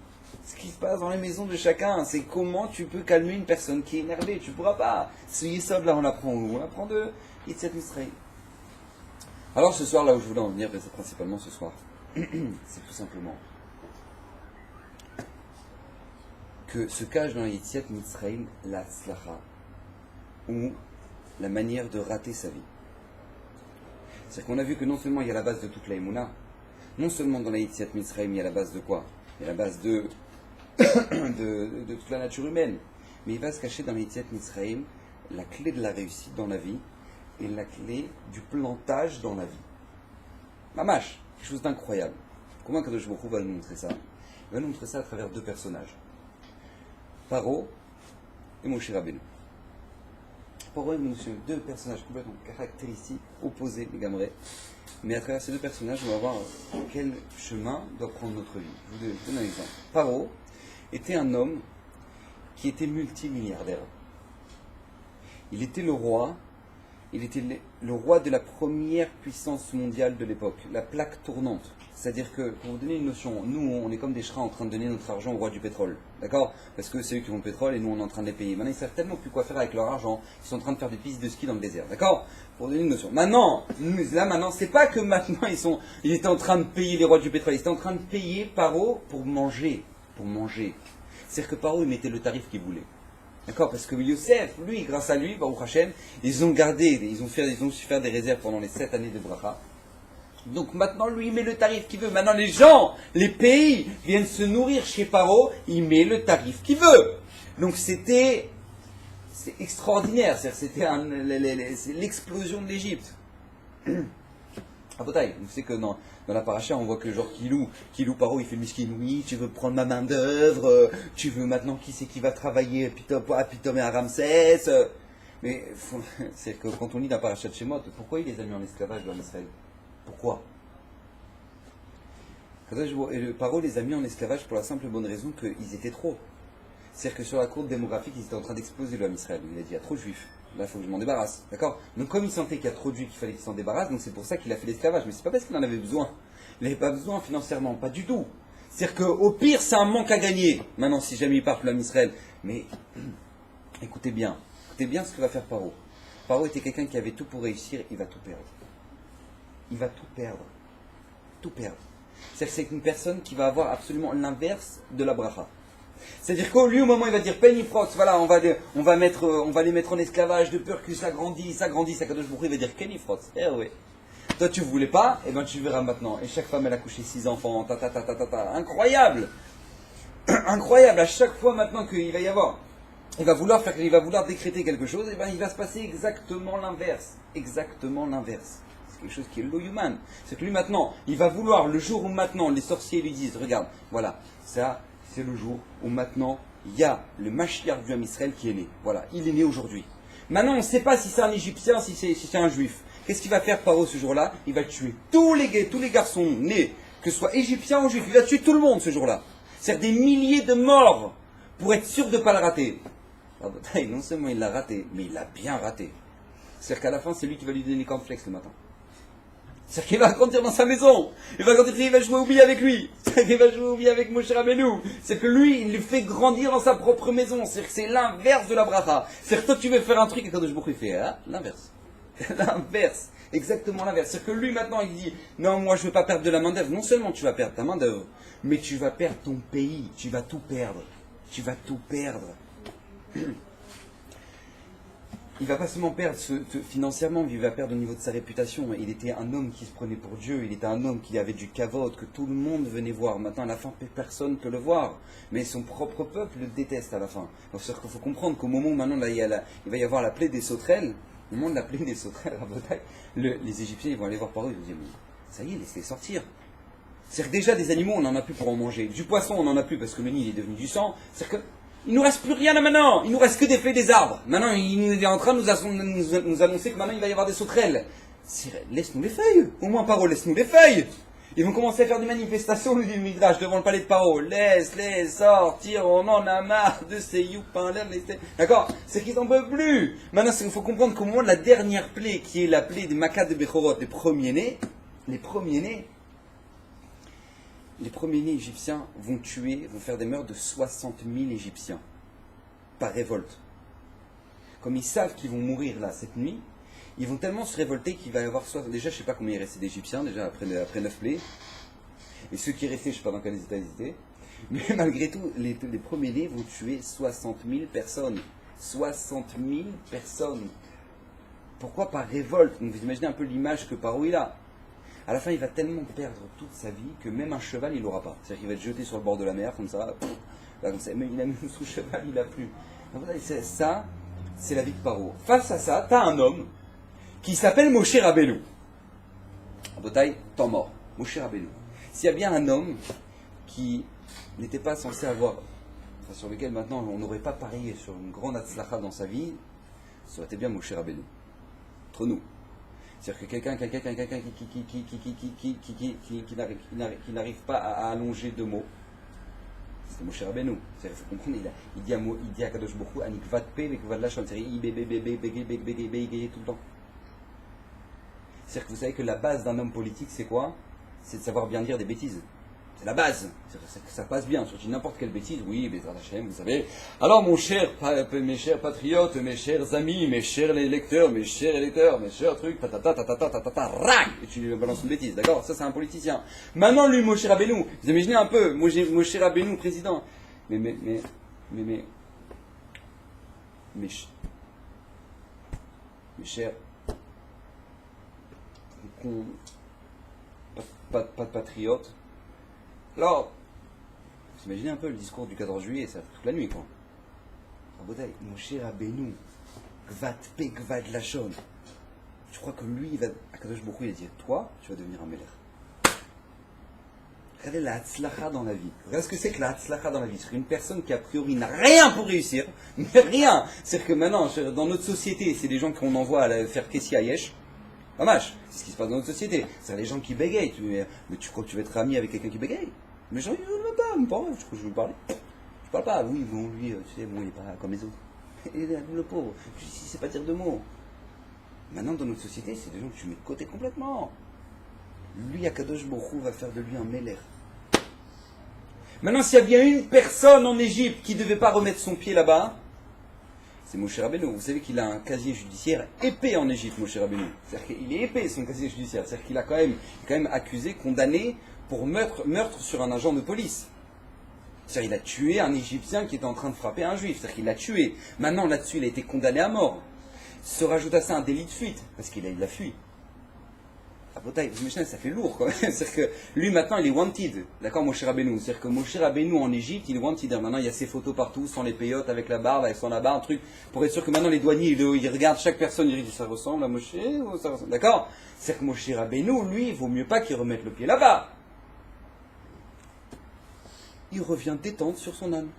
Ce qui se passe dans les maisons de chacun, c'est comment tu peux calmer une personne qui est énervée. Tu pourras pas. Ce yesod là, on l'apprend où? On l'apprend de Etziat Mitzrayim. Alors ce soir, là où je voulais en venir, c'est principalement ce soir, c'est tout simplement que se cache dans Etziat Mitzrayim la tzlacha, ou la manière de rater sa vie. C'est-à-dire qu'on a vu que non seulement il y a la base de toute la Emouna, non seulement dans la Etziat Mitzrayim il y a la base de quoi? Il y a la base de toute la nature humaine. Mais il va se cacher dans la Etziat Mitzrayim la clé de la réussite dans la vie et la clé du plantage dans la vie. Mamash, quelque chose d'incroyable. Comment Kadosh Baruch Hu va nous montrer ça? Il va nous montrer ça à travers 2 personnages. Paro et Moshe Rabbeinu. Paro et Moshe, 2 personnages complètement caractéristiques, opposés, mais à travers ces 2 personnages, on va voir quel chemin doit prendre notre vie. Je vous donne un exemple. Paro, était un homme qui était multimilliardaire. Il était le roi, il était le roi de la première puissance mondiale de l'époque, la plaque tournante. C'est-à-dire que, pour vous donner une notion, nous on est comme des chats en train de donner notre argent au roi du pétrole, d'accord? Parce que c'est eux qui ont le pétrole et nous on est en train de les payer. Maintenant ils savent tellement plus quoi faire avec leur argent, ils sont en train de faire des pistes de ski dans le désert, d'accord? Pour vous donner une notion. Maintenant, c'est pas que maintenant ils étaient en train de payer les rois du pétrole, ils étaient en train de payer Paro pour manger, C'est-à-dire que Paro il mettait le tarif qu'il voulait. D'accord, parce que Youssef, lui, grâce à lui, Baruch Hashem, ils ont su faire des réserves pendant les 7 années de Bracha. Donc maintenant, lui, il met le tarif qu'il veut. Maintenant, les gens, les pays viennent se nourrir chez Paro, il met le tarif qu'il veut. Donc c'est extraordinaire, c'était l'explosion de l'Égypte. Ah, Botaï, vous savez que dans la paracha, on voit que genre Kilou Paro, il fait le miskin, oui, tu veux prendre ma main d'œuvre, tu veux maintenant qui c'est qui va travailler à Pitom et à Ramsès. Mais c'est que quand on lit la paracha de Shemot, pourquoi il les a mis en esclavage dans Israël? Pourquoi? Et Paro les a mis en esclavage pour la simple et bonne raison qu'ils étaient trop. C'est-à-dire que sur la courbe démographique, ils étaient en train d'exploser l'homme Israël. Il a dit, il y a trop de juifs. Là, il faut que je m'en débarrasse. D'accord? Donc, comme il sentait qu'il y a trop de juifs, qu'il fallait qu'il s'en débarrasse, donc c'est pour ça qu'il a fait l'esclavage. Mais c'est pas parce qu'il en avait besoin. Il n'avait pas besoin financièrement, pas du tout. C'est-à-dire qu'au pire, c'est un manque à gagner. Maintenant, si jamais il part l'homme Israël. Mais, écoutez bien ce que va faire Paro. Paro était quelqu'un qui avait tout pour réussir, il va tout perdre. Il va tout perdre. Tout perdre. C'est-à-dire que c'est une personne qui va avoir absolument l'inverse de la bracha. C'est-à-dire qu'au lieu, au moment où il va dire Penifrox, voilà, on va les mettre en esclavage de peur que ça grandisse, Akadosh Baruch Hu va dire Kenifrox. Eh oui. Toi tu voulais pas, et ben tu verras maintenant. Et chaque femme elle a couché 6 enfants, incroyable. Incroyable, à chaque fois maintenant qu'il va y avoir, il va vouloir décréter quelque chose, et ben il va se passer exactement l'inverse. Exactement l'inverse. C'est quelque chose qui est low human. C'est que lui maintenant, il va vouloir, le jour où maintenant les sorciers lui disent, regarde, voilà, ça, c'est le jour où maintenant il y a le Mashiach du Ham Israël qui est né. Voilà, il est né aujourd'hui. Maintenant, on ne sait pas si c'est un Égyptien, si c'est un Juif. Qu'est-ce qu'il va faire Paro ce jour-là? Il va tuer tous les garçons nés, que ce soit Égyptiens ou Juifs. Il va tuer tout le monde ce jour-là. C'est-à-dire des milliers de morts pour être sûr de ne pas le rater. Non seulement il l'a raté, mais il l'a bien raté. C'est-à-dire qu'à la fin, c'est lui qui va lui donner les cornflakes le matin. C'est-à-dire qu'il va grandir dans sa maison. Il va grandir, il va jouer au billes avec lui. C'est-à-dire qu'il va jouer au billes avec Moshe Rabbeinu. C'est que lui, il le fait grandir dans sa propre maison. C'est-à-dire que c'est l'inverse de la bracha. C'est-à-dire que toi, tu veux faire un truc et Kadosh Baruch Hu fait l'inverse. L'inverse. Exactement l'inverse. C'est-à-dire que lui, maintenant, il dit, non, moi, je ne veux pas perdre de la main d'œuvre. Non seulement tu vas perdre ta main d'œuvre, mais tu vas perdre ton pays. Tu vas tout perdre. Tu vas tout perdre. Il va pas seulement perdre financièrement, mais il va perdre au niveau de sa réputation. Il était un homme qui se prenait pour Dieu, il était un homme qui avait du kavod, que tout le monde venait voir. Maintenant, à la fin, personne ne peut le voir. Mais son propre peuple le déteste à la fin. Donc, c'est-à-dire qu'il faut comprendre qu'au moment où maintenant, là, il va y avoir la plaie des sauterelles, au moment de la plaie des sauterelles, à Botaï, les Égyptiens ils vont aller voir par eux, ils vont dire, mais ça y est, laissez-les sortir. C'est-à-dire que déjà, des animaux, on n'en a plus pour en manger. Du poisson, on n'en a plus parce que le Nil est devenu du sang. C'est-à-dire que il ne nous reste plus rien là maintenant, il nous reste que des feuilles des arbres. Maintenant, il est en train de nous annoncer que maintenant il va y avoir des sauterelles. Laisse-nous les feuilles, au moins Paro, laisse-nous les feuilles. Ils vont commencer à faire des manifestations, nous dit le Midrash, devant le palais de Paro. Laisse-les sortir, on en a marre de ces youpins là. D'accord? C'est qu'ils n'en peuvent plus. Maintenant, il faut comprendre qu'au moment de la dernière plaie, qui est la plaie des Makat de Bechorot, les premiers-nés égyptiens vont faire des meurtres de 60 000 Égyptiens par révolte. Comme ils savent qu'ils vont mourir là cette nuit, ils vont tellement se révolter qu'il va y avoir déjà je ne sais pas combien il restait d'Égyptiens déjà après 9 plaies. Et ceux qui restaient, je ne sais pas dans quel état ils étaient. Mais malgré tout, les premiers-nés vont tuer 60 000 personnes. 60 000 personnes. Pourquoi par révolte? Donc vous imaginez un peu l'image que Paro il a. À la fin, il va tellement perdre toute sa vie que même un cheval, il n'aura pas. C'est-à-dire qu'il va être jeté sur le bord de la mer, comme ça. Là, comme ça. Même, il a même sous cheval, il n'a plus. Donc, ça, c'est la vie de Paro. Face à ça, tu as un homme qui s'appelle Moshe Rabbeinu. À Botaï, temps mort. Moshe Rabbeinu. S'il y a bien un homme qui n'était pas censé avoir, enfin, sur lequel maintenant on n'aurait pas parié sur une grande atzlacha dans sa vie, ça aurait été bien Moshe Rabbeinu. Entre nous. C'est-à-dire que quelqu'un qui n'arrive pas à allonger 2 mots, C'était Moshe Rabbeinu. Il faut comprendre, il dit à Kadosh Baruch Hu, Anik vatpe, vekvad lachon, c'est-à-dire tout le temps. C'est-à-dire que vous savez que la base d'un homme politique, c'est quoi? C'est de savoir bien dire des bêtises. C'est la base. C'est que ça passe bien. Sur n'importe quelle bêtise, oui, Bezrat Hashem, vous savez. Alors, mes chers patriotes, mes chers amis, mes chers lecteurs, mes chers trucs, rac, et tu lui balances une bêtise, d'accord? Ça, c'est un politicien. Maintenant, lui, Moshe Rabbeinu, vous imaginez un peu, Moshe Rabbeinu, président. Mes chers, pas de patriotes. Alors, vous imaginez un peu le discours du 14 juillet, ça toute la nuit, quoi. Rabotai, Moshe Rabbeinu, Gvat pe Gvad lachon. Je crois que lui, il va, à Kadosh Baruch Hu, il va dire, toi, tu vas devenir un Melech. Regardez la Hatzlacha dans la vie. Regardez ce que c'est que la Hatzlacha dans la vie. C'est une personne qui, a priori, n'a rien pour réussir, mais rien. C'est-à-dire que maintenant, dans notre société, c'est des gens qu'on envoie à faire Kessi Ayesh. Dommage, c'est ce qui se passe dans notre société. C'est les gens qui bégayent. Mais tu crois que tu vas être ami avec quelqu'un qui bégaye? Mais les gens, ils ne veulent pas, me parler. Je crois que je veux lui parler. Je parle pas. Oui, bon, lui, tu sais, bon, il n'est pas comme les autres. Et le pauvre, je dis, c'est pas dire de mots. Maintenant, dans notre société, c'est des gens que tu mets de côté complètement. Lui, Akadosh Baruch Hu va faire de lui un Meler. Maintenant, s'il y a bien une personne en Égypte qui ne devait pas remettre son pied là-bas, c'est Moshe Rabbeinu. Vous savez qu'il a un casier judiciaire épais en Égypte, Moshe Rabbeinu. C'est-à-dire qu'il est épais, son casier judiciaire. C'est-à-dire qu'il a quand même accusé, condamné pour meurtre sur un agent de police. C'est-à-dire qu'il a tué un Égyptien qui était en train de frapper un Juif. C'est-à-dire qu'il l'a tué. Maintenant, là-dessus, il a été condamné à mort. Se rajoute à ça un délit de fuite, parce qu'il a fui. Ah, vous imaginez, ça fait lourd quand même. C'est-à-dire que lui maintenant il est wanted, d'accord, Moshe Rabbeinu. C'est-à-dire que Moshe Rabbeinu en Égypte il est wanted. Maintenant il y a ses photos partout, sans les payotes, avec la barbe, avec sans la barbe, un truc, pour être sûr que maintenant les douaniers ils regardent chaque personne, ils disent ça ressemble à Moshe ou ça ressemble, d'accord? C'est-à-dire que Moshe Rabbeinu, lui, il vaut mieux pas qu'il remette le pied là-bas. Il revient détente sur son âne.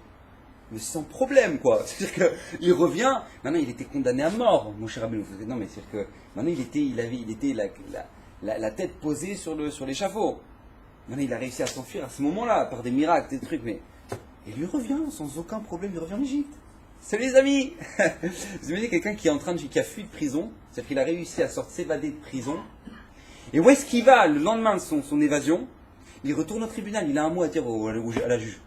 Mais sans problème, quoi. C'est-à-dire qu'il revient, maintenant il était condamné à mort, Moshe Rabbeinu. Non mais c'est-à-dire que maintenant il était la tête posée sur l'échafaud. Maintenant, il a réussi à s'enfuir à ce moment-là, par des miracles, des trucs, mais... Et lui revient, sans aucun problème, il revient en Égypte. Salut les amis. Vous imaginez quelqu'un qui a fui de prison, c'est-à-dire qu'il a réussi à s'évader de prison, et où est-ce qu'il va le lendemain de son évasion? Il retourne au tribunal, il a un mot à dire à la juge.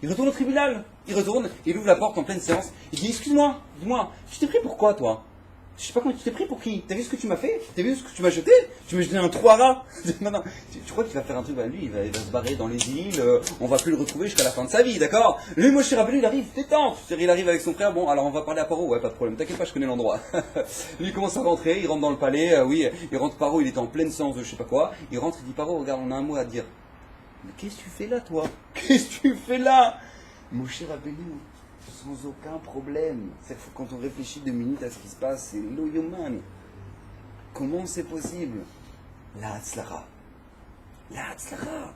Il retourne au tribunal, il ouvre la porte en pleine séance, il dit, excuse-moi, dis-moi, tu t'es pris pour quoi, toi? Je sais pas comment tu t'es pris pour qui? T'as vu ce que tu m'as fait? T'as vu ce que tu m'as jeté? Tu m'as jeté un 3 rats? Non. Tu crois qu'il va faire un truc? Bah, lui, il va se barrer dans les îles, on va plus le retrouver jusqu'à la fin de sa vie, d'accord? Lui, Moshe Rabbeinu, il arrive détente. C'est-à-dire, il arrive avec son frère, bon, alors on va parler à Paro, ouais, pas de problème, t'inquiète pas, je connais l'endroit. Lui, il commence à rentrer, il rentre dans le palais, oui, il rentre Paro, il était en pleine séance de je sais pas quoi. Il rentre, il dit, Paro, regarde, on a un mot à dire. Mais qu'est-ce que tu fais là, toi? Qu'est-ce que tu fais là? Moshe Rabbeinu, sans aucun problème. C'est que quand on réfléchit 2 minutes à ce qui se passe, c'est lo yoman. Comment c'est possible? La Hatzlacha. La Hatzlacha.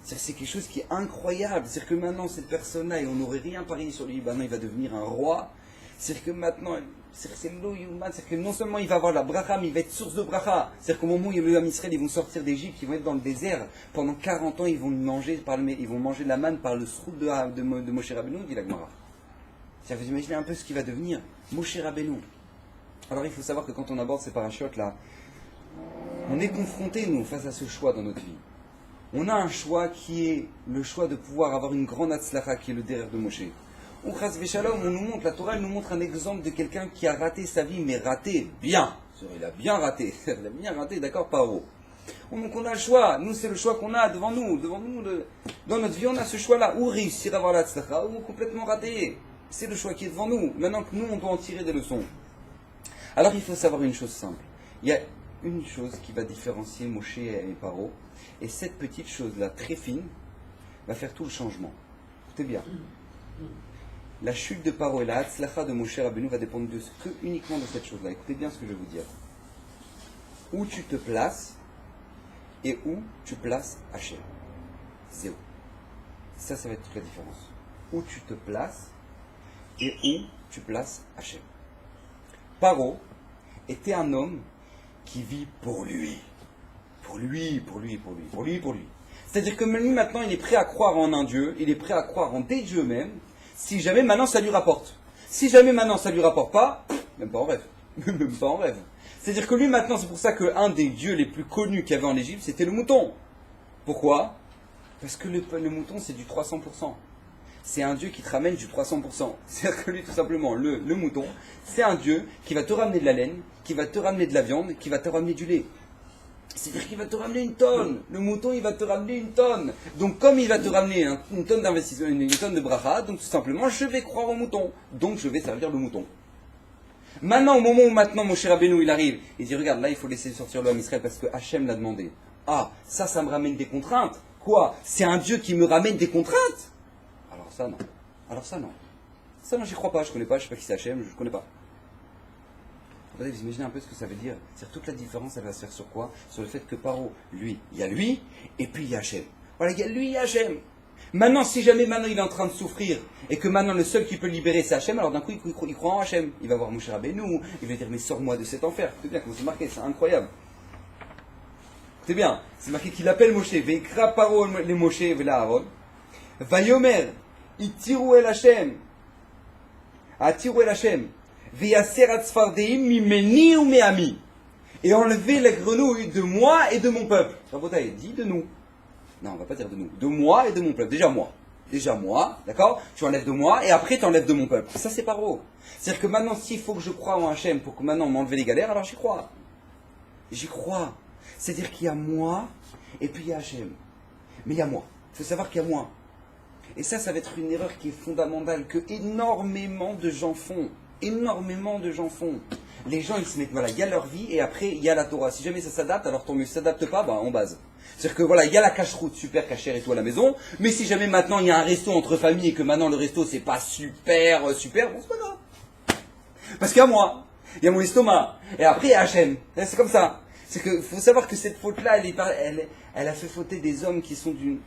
C'est quelque chose qui est incroyable. C'est que maintenant, cette personne-là, et on n'aurait rien parié sur lui, maintenant il va devenir un roi. C'est que maintenant, c'est lo yoman. C'est que non seulement il va avoir la bracha, mais il va être source de bracha. C'est que au moment où les Ham Israël, ils vont sortir d'Égypte, ils vont être dans le désert. Pendant 40 ans, ils vont manger de la manne par le srout de Moshe Rabbeinu, dit la Gemara. Vous imaginez un peu ce qui va devenir Moshe Rabbeinu. Alors il faut savoir que quand on aborde ces parachutes là, on est confronté nous face à ce choix dans notre vie. On a un choix qui est le choix de pouvoir avoir une grande Hatzlacha qui est le derrière de Moshe. Ou Chas Veshalom, on nous montre, la Torah elle nous montre un exemple de quelqu'un qui a raté sa vie, mais raté bien. Il a bien raté, d'accord, Paro. Donc on a le choix, nous c'est le choix qu'on a devant nous, dans notre vie on a ce choix-là, ou réussir à avoir la Hatzlacha, ou complètement rater. C'est le choix qui est devant nous. Maintenant que nous, on doit en tirer des leçons. Alors, il faut savoir une chose simple. Il y a une chose qui va différencier Moshe et Paro. Et cette petite chose-là, très fine, va faire tout le changement. Écoutez bien. La chute de Paro et la Hatzlacha de Moshe Rabbeinu va dépendre uniquement de cette chose-là. Écoutez bien ce que je vais vous dire. Où tu te places et où tu places Hachem. C'est où. Ça va être toute la différence. Où tu te places et où tu places Hachem. Paro était un homme qui vit pour lui. Pour lui. C'est-à-dire que lui maintenant il est prêt à croire en un Dieu, il est prêt à croire en des dieux même, si jamais maintenant ça lui rapporte. Si jamais maintenant ça lui rapporte pas, même pas en rêve. Même pas en rêve. C'est-à-dire que lui maintenant, c'est pour ça qu'un des dieux les plus connus qu'il y avait en Égypte, c'était le mouton. Pourquoi? Parce que le mouton c'est du 300%. C'est un dieu qui te ramène du 300%. C'est-à-dire que lui tout simplement, le mouton, c'est un dieu qui va te ramener de la laine, qui va te ramener de la viande, qui va te ramener du lait. C'est-à-dire qu'il va te ramener une tonne. Le mouton, il va te ramener une tonne. Donc, comme il va te ramener une tonne d'investissement, une tonne de bracha, donc tout simplement, je vais croire au mouton. Donc, je vais servir le mouton. Maintenant, au moment où maintenant Moshe Rabbeinu, il arrive, il dit, regarde, là, il faut laisser sortir l'homme Israël parce que Hachem l'a demandé. Ah, ça me ramène des contraintes. Quoi? C'est un Dieu qui me ramène des contraintes? Alors ça, non. Ça, non, j'y crois pas. Je connais pas, je sais pas qui c'est Hachem, je connais pas. Vous imaginez un peu ce que ça veut dire. C'est-à-dire toute la différence, elle va se faire sur quoi? Sur le fait que Paro, lui, il y a lui, et puis il y a Hachem. Voilà, il y a lui, il y a Hachem. Maintenant, si jamais maintenant il est en train de souffrir, et que maintenant le seul qui peut le libérer c'est Hachem, alors d'un coup il croit en Hachem. Il va voir Moshe Rabbeinu, il va dire mais sors-moi de cet enfer. Écoutez bien comment c'est marqué, c'est incroyable. Écoutez bien, c'est marqué qu'il appelle Moshe, Veikra Paro les Moshe vela Aaron, Vayomer, Itiru el Hachem, Atiru el Hachem. Et enlever la grenouille de moi et de mon peuple. Rabotai, dit de nous. Non, on va pas dire de nous. De moi et de mon peuple. Déjà moi, d'accord? Tu enlèves de moi et après tu enlèves de mon peuple. Ça c'est Paro. C'est-à-dire que maintenant, s'il faut que je croie en Hachem pour que maintenant on m'enlève les galères, alors j'y crois. J'y crois. C'est-à-dire qu'il y a moi et puis il y a Hachem. Mais il y a moi. Il faut savoir qu'il y a moi. Et ça va être une erreur qui est fondamentale, que énormément de gens font. Les gens, ils se mettent, voilà, il y a leur vie et après, il y a la Torah. Si jamais ça s'adapte, alors tant mieux. Si ça s'adapte pas, en base. C'est-à-dire que voilà, il y a la cache-route super cachère et tout à la maison, mais si jamais maintenant il y a un resto entre familles et que maintenant le resto c'est pas super, bon, c'est pas grave. Parce qu'il y a moi, il y a mon estomac, et après il y a Hachem. C'est comme ça. C'est que, faut savoir que cette faute-là, elle a fait fauter des hommes qui sont d'une.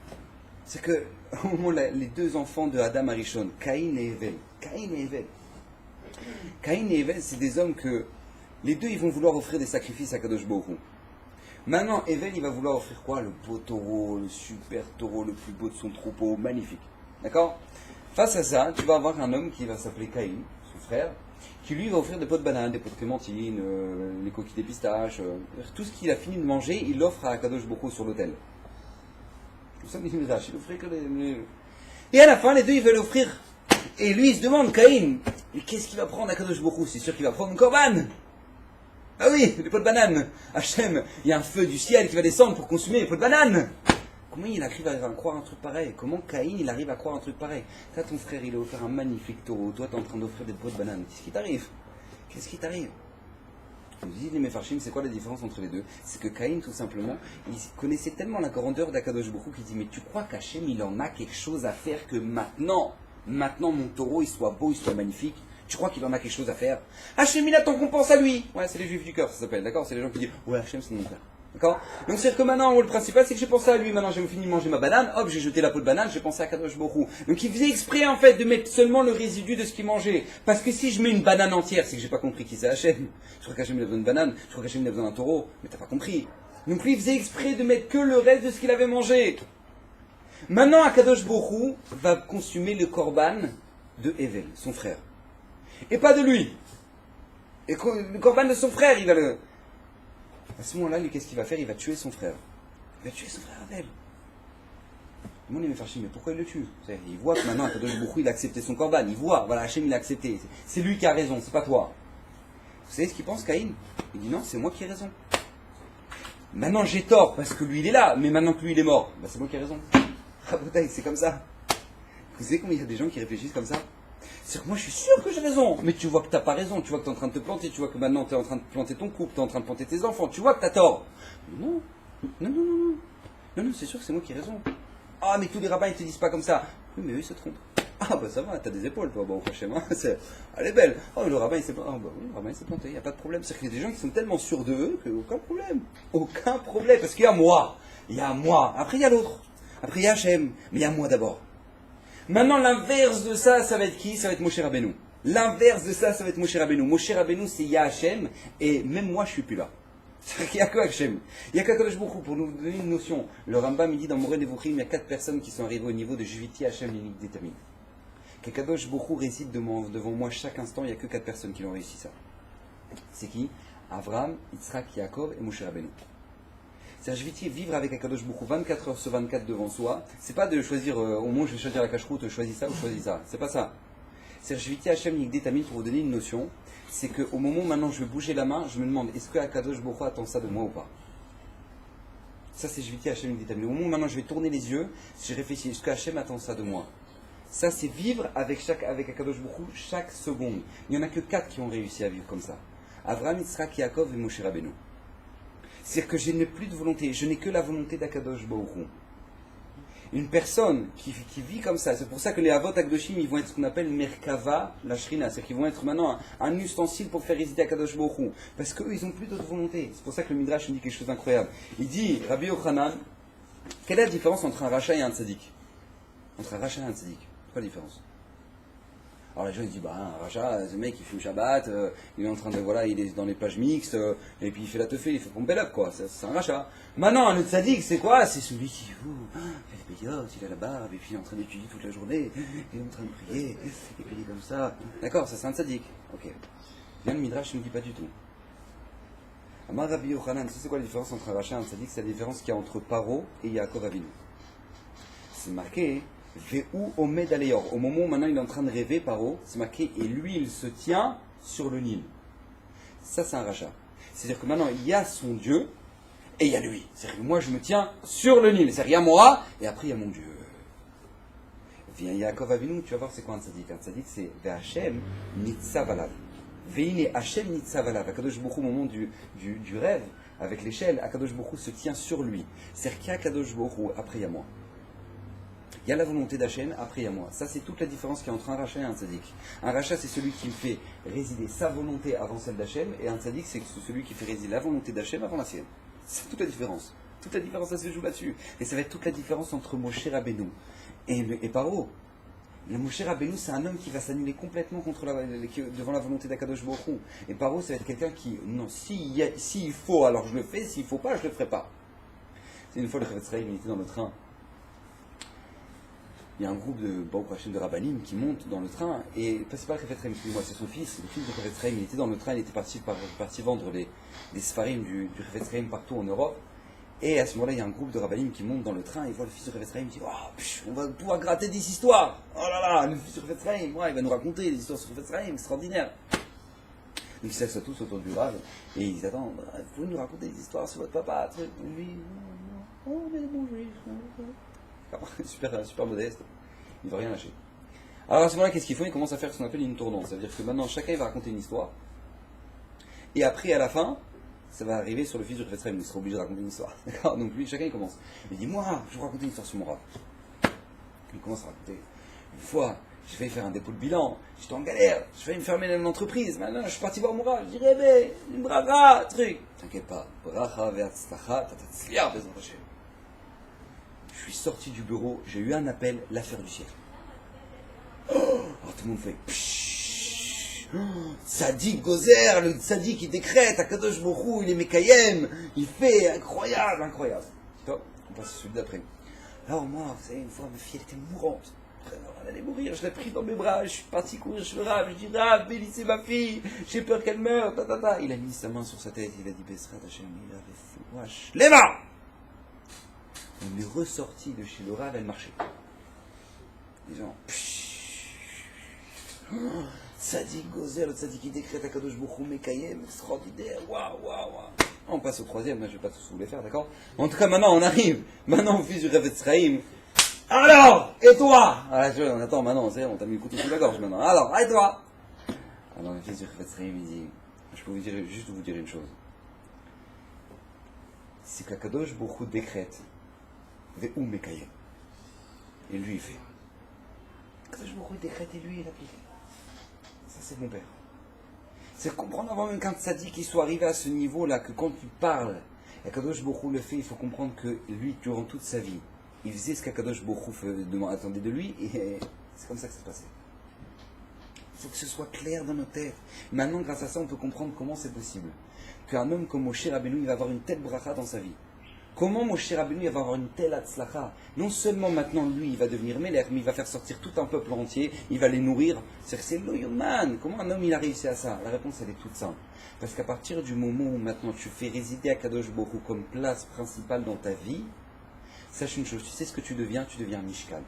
C'est que, au moment, les deux enfants de Adam Arishon, Caïn et Evel. Caïn et Evel, c'est des hommes que les deux ils vont vouloir offrir des sacrifices à Kadosh Baruch Hu. Maintenant, Evel il va vouloir offrir quoi? Le beau taureau, le super taureau, le plus beau de son troupeau, magnifique. D'accord? Face à ça, tu vas avoir un homme qui va s'appeler Caïn, son frère, qui lui va offrir des pots de bananes, des pots de clémentine, les coquilles des pistaches, tout ce qu'il a fini de manger, il l'offre à Kadosh Baruch Hu sur l'autel. Tout ça, il offrait que les... Et à la fin, les deux ils veulent offrir. Et lui, il se demande, Caïn, mais qu'est-ce qu'il va prendre à Kadosh Baruch Hu? C'est sûr qu'il va prendre une corban. Ah oui, les pots de banane. Hachem, il y a un feu du ciel qui va descendre pour consumer les pots de banane. Comment il arrive à croire un truc pareil? Comment Caïn, il arrive à croire un truc pareil? T'as ton frère, il a offert un magnifique taureau. Toi, t'es en train d'offrir des pots de banane. Qu'est-ce qui t'arrive? Vous dites les Mefarshim, c'est quoi la différence entre les deux? C'est que Caïn, tout simplement, il connaissait tellement la grandeur d'Akadosh Baruch Hu qu'il dit, mais tu crois qu'Hachem, il en a quelque chose à faire que maintenant mon taureau, il soit beau, il soit magnifique? Tu crois qu'il en a quelque chose à faire? Hachem, il a ton qu'on pense à lui. Ouais, c'est les juifs du cœur, ça s'appelle, d'accord? C'est les gens qui disent, ouais, Hachem, c'est mon frère. D'accord? Donc c'est-à-dire que maintenant, le principal, c'est que j'ai pensé à lui. Maintenant, j'ai fini de manger ma banane, hop, j'ai jeté la peau de banane, j'ai pensé à Kadosh Baruch Hu. Donc il faisait exprès, en fait, de mettre seulement le résidu de ce qu'il mangeait. Parce que si je mets une banane entière, c'est que j'ai pas compris qui c'est Hachem. Je crois qu'Hachem, il a besoin d'une banane, je crois qu'Hachem, il a besoin d'un taureau. Mais t'as pas compris. Donc lui, il faisait exprès de mettre que le reste de ce qu'il avait mangé. Maintenant, Akadosh Baruch Hu va consumer le korban de Evel, son frère. Et pas de lui. Et le korban de son frère, il va le... À ce moment-là, lui, qu'est-ce qu'il va faire? Il va tuer son frère. Il va tuer son frère Abel. Tout le monde est mais pourquoi il le tue? Il voit que maintenant, Akadosh Baruch Hu, il a accepté son korban. Il voit, voilà, Hachem, il a accepté. C'est lui qui a raison, c'est pas toi. Vous savez ce qu'il pense, Caïn? Il dit non, c'est moi qui ai raison. Maintenant, j'ai tort parce que lui, il est là. Mais maintenant que lui, il est mort, bah, c'est moi qui ai raison. Rabotaï, c'est comme ça. Vous savez combien il y a des gens qui réfléchissent comme ça? C'est que moi je suis sûr que j'ai raison, mais tu vois que t'as pas raison, tu vois que t'es en train de te planter, tu vois que maintenant t'es en train de planter ton couple, t'es en train de planter tes enfants, tu vois que t'as tort. Non, c'est sûr que c'est moi qui ai raison. Ah, mais tous les rabbins ils te disent pas comme ça. Oui, mais eux ils se trompent. Ah, bah ça va, t'as des épaules, toi, bon, franchement, elle est belle. Oh, le rabbin il s'est planté. Ah, bah oui, le rabbin il s'est planté, y a pas de problème. C'est qu'il y a des gens qui sont tellement sûrs d'eux que aucun problème. Aucun problème, parce qu'il y a moi. Après il y a l'autre. Après il y a Hachem, mais il y a moi d'abord. Maintenant, l'inverse de ça, ça va être qui? Ça va être Moshe Rabbeinu. L'inverse de ça, ça va être Moshe Rabbeinu. Moshe Rabbeinu, c'est Yah Hashem, et même moi, je suis plus là. Il n'y a que Hachem. Il n'y a qu'Akadosh Baruch Hu pour nous donner une notion. Le Rambam il dit dans Moreh Nevuchim, il y a 4 personnes qui sont arrivées au niveau de Jviti Hachem Linik Détamine. Qu'Akadosh Baruch Hu réside devant moi chaque instant, il n'y a que 4 personnes qui l'ont réussi ça. C'est qui? Avraham, Yitzhak, Yaakov et Moshe Rabbeinu. C'est-à-dire, Jviti, vivre avec Akadosh Baruch Hu 24 heures sur 24 devant soi, c'est pas de choisir, au moins je vais choisir la cache-route, choisis ça ou choisis ça. C'est pas ça. C'est Jviti Hachem Linik Détamine pour vous donner une notion. C'est qu'au moment où maintenant je vais bouger la main, je me demande est-ce que Akadosh Baruch Hu attend ça de moi ou pas. Ça c'est Jviti Hachem Linik Détamine. Au moment où maintenant je vais tourner les yeux, si je réfléchis, est-ce que Hachem attend ça de moi. Ça c'est vivre avec Akadosh Baruch Hu chaque seconde. Il n'y en a que 4 qui ont réussi à vivre comme ça. Avraham, Yitzhak, Yaakov et Moshe Rabbeinu. C'est-à-dire que je n'ai plus de volonté, je n'ai que la volonté d'Akadosh Baruch Hu. Une personne qui vit comme ça, c'est pour ça que les Avot Akdoshim, ils vont être ce qu'on appelle Merkava, la Shrina, c'est-à-dire qu'ils vont être maintenant un ustensile pour faire résider Akadosh Baruch Hu. Parce qu'eux, ils n'ont plus d'autre volonté. C'est pour ça que le Midrash nous dit quelque chose d'incroyable. Il dit, Rabbi Yochanan, quelle est la différence entre un rachat et un tzaddik? Entre un rachat et un tzaddik, c'est quoi la différence? Alors les gens ils disent, un rachat, ce mec il fume Shabbat, il est en train de, voilà, il est dans les plages mixtes, et puis il fait la teufée, il fait pompe up quoi, c'est un rachat. Maintenant, le tzaddik c'est quoi? C'est celui qui fait les péyotes, il a la barbe, et puis il est en train d'étudier toute la journée, il est en train de prier, et puis il est comme ça. D'accord, ça c'est un tzaddik. Ok. Bien le Midrash ne dit pas du tout. Amar Rabbi Yochanan, c'est quoi la différence entre un rachat et un tzaddik? C'est la différence qu'il y a entre Paro et Yaakov Avinu. C'est marqué. Ve'u omed aleyor. Au moment où maintenant il est en train de rêver, Paro, c'est marqué, et lui il se tient sur le Nil. Ça c'est un rachat. C'est-à-dire que maintenant il y a son Dieu, et il y a lui. C'est-à-dire que moi je me tiens sur le Nil. C'est-à-dire il y a moi, et après il y a mon Dieu. Viens Yaakov Avinu, tu vas voir c'est quoi un tzaddik. Un tzaddik c'est Ve'Hashem nitzav alav. Ve'ine Hashem nitzav alav. Akadosh Baruch Hu, au moment du rêve, avec l'échelle, Akadosh Baruch Hu se tient sur lui. C'est-à-dire qu'il y a Akadosh Baruch Hu, après il y a moi. Il y a la volonté d'Hachem, après il y a moi. Ça, c'est toute la différence qu'il y a entre un rachat et un tzaddik. Un rachat, c'est celui qui fait résider sa volonté avant celle d'Hachem, et un tzaddik, c'est celui qui fait résider la volonté d'Hachem avant la sienne. C'est toute la différence. Toute la différence, ça se joue là-dessus. Et ça va être toute la différence entre Moshe Rabbeinu et Paro. Le Moshe Rabbeinu, c'est un homme qui va s'annuler complètement devant la volonté d'Akadosh Baruch Hu. Et Paro, ça va être quelqu'un qui, non, s'il faut, alors je le fais, s'il ne faut pas, je ne le ferai pas. C'est une fois le Chavetz Chaim, il était dans le train. Il y a un groupe de Baruch Hashem de Rabbanim qui monte dans le train, et c'est pas le Chavetz Chaim, excusez-moi, c'est son fils, le fils de Chavetz Chaim, il était dans le train, il était parti vendre les Sfarim du Chavetz Chaim partout en Europe, et à ce moment-là, il y a un groupe de Rabbanim qui monte dans le train, et voit le fils de Chavetz Chaim, il dit, on va pouvoir gratter des histoires, oh là là, le fils de Chavetz Chaim, il va nous raconter des histoires sur Chavetz Chaim, extraordinaire. Donc ils s'assoient tous autour du Rav, et ils attendent, vous pouvez nous raconter des histoires sur votre papa, truc, lui, non, mais bon juif, super modeste, il ne va rien lâcher. Alors à ce moment-là, qu'est-ce qu'ils font? Ils commencent à faire ce qu'on appelle une tournante. C'est-à-dire que maintenant, chacun va raconter une histoire. Et après, à la fin, ça va arriver sur le fils du Chavetz Chaim. Il sera obligé de raconter une histoire. D'accord? Donc lui, chacun il commence. Il dit, moi, je vais raconter une histoire sur mon Rav. Il commence à raconter. Une fois, j'ai failli faire un dépôt de bilan. J'étais en galère. J'ai failli me fermer dans une entreprise. Maintenant, je suis parti voir mon Rav. Je dirais, mais, une bracha, truc. T'inquiète pas. Bracha, ve'atzlacha, tatatzliar, bezrat Hashem. Je suis sorti du bureau, j'ai eu un appel, l'affaire du siècle. Alors tout le monde fait Tzadik Gozer, le Tzadik qui décrète, Akadosh Baruch Hu, il est Mekayem, il fait incroyable, incroyable. On passe à celui d'après. Alors moi, vous savez, une fois ma fille elle était mourante. Elle allait mourir, je l'ai prise dans mes bras, je suis parti courir chez le Rav, je dis Rav, bénissez ma fille, j'ai peur qu'elle meure, Il a mis sa main sur sa tête, il a dit Besrat Hashem, il avait Wesh, Leva. On est ressorti de chez le Rav, elle marchait. Les gens, Tzadik Gozer, le Tzadik qui décrète Akadosh Baruch Hu Mekayem, extraordinaire, waouh. On passe au troisième, là je ne vais pas tous vous les faire, d'accord? En tout cas, maintenant on arrive, maintenant au fils du Chavetz Chaim. Alors, et toi? On attend maintenant, on t'a mis le couteau sous la gorge maintenant. Alors, et toi? Alors le fils du Chavetz Chaim, il dit, je peux juste vous dire une chose. C'est qu'Akadosh Baruch Hu décrète. Ve'u Mekayem. Et lui il fait. Akadosh Baruch Hu décrète et lui il applique. Ça c'est mon père. C'est comprendre avant même qu'un tzaddik qui soit arrivé à ce niveau-là, que quand tu parles, et Akadosh Baruch Hu le fait, il faut comprendre que lui, durant toute sa vie, il faisait ce qu'Akadosh Baruch Hu attendait de lui, et c'est comme ça que ça se passait. Il faut que ce soit clair dans nos têtes. Maintenant, grâce à ça, on peut comprendre comment c'est possible. Qu'un homme comme Moshe Rabbeinu, il va avoir une telle bracha dans sa vie. Comment Moshe Rabbeinu il va avoir une telle hatzlacha? Non seulement maintenant lui il va devenir Melech, mais il va faire sortir tout un peuple entier, il va les nourrir. C'est lo yaman. Comment un homme il a réussi à ça? La réponse elle est toute simple. Parce qu'à partir du moment où maintenant tu fais résider Akadosh Baruch Hu comme place principale dans ta vie, sache une chose, tu sais ce que tu deviens Mishkan.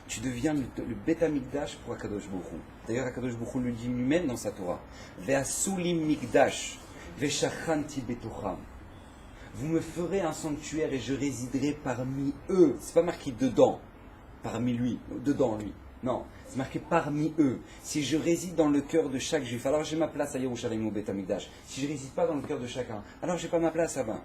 Tu deviens le Bet Hamikdash pour Akadosh Baruch Hu. D'ailleurs Akadosh Baruch Hu le dit lui-même dans sa Torah. Ve'asulim mikdash, ve'shachanti betocham. Vous me ferez un sanctuaire et je résiderai parmi eux. C'est pas marqué dedans, parmi lui, dedans lui. Non, c'est marqué parmi eux. Si je réside dans le cœur de chaque juif, alors j'ai ma place à Yerushalayim au Beth Amikdash. Si je ne réside pas dans le cœur de chacun, alors j'ai pas ma place là-bas.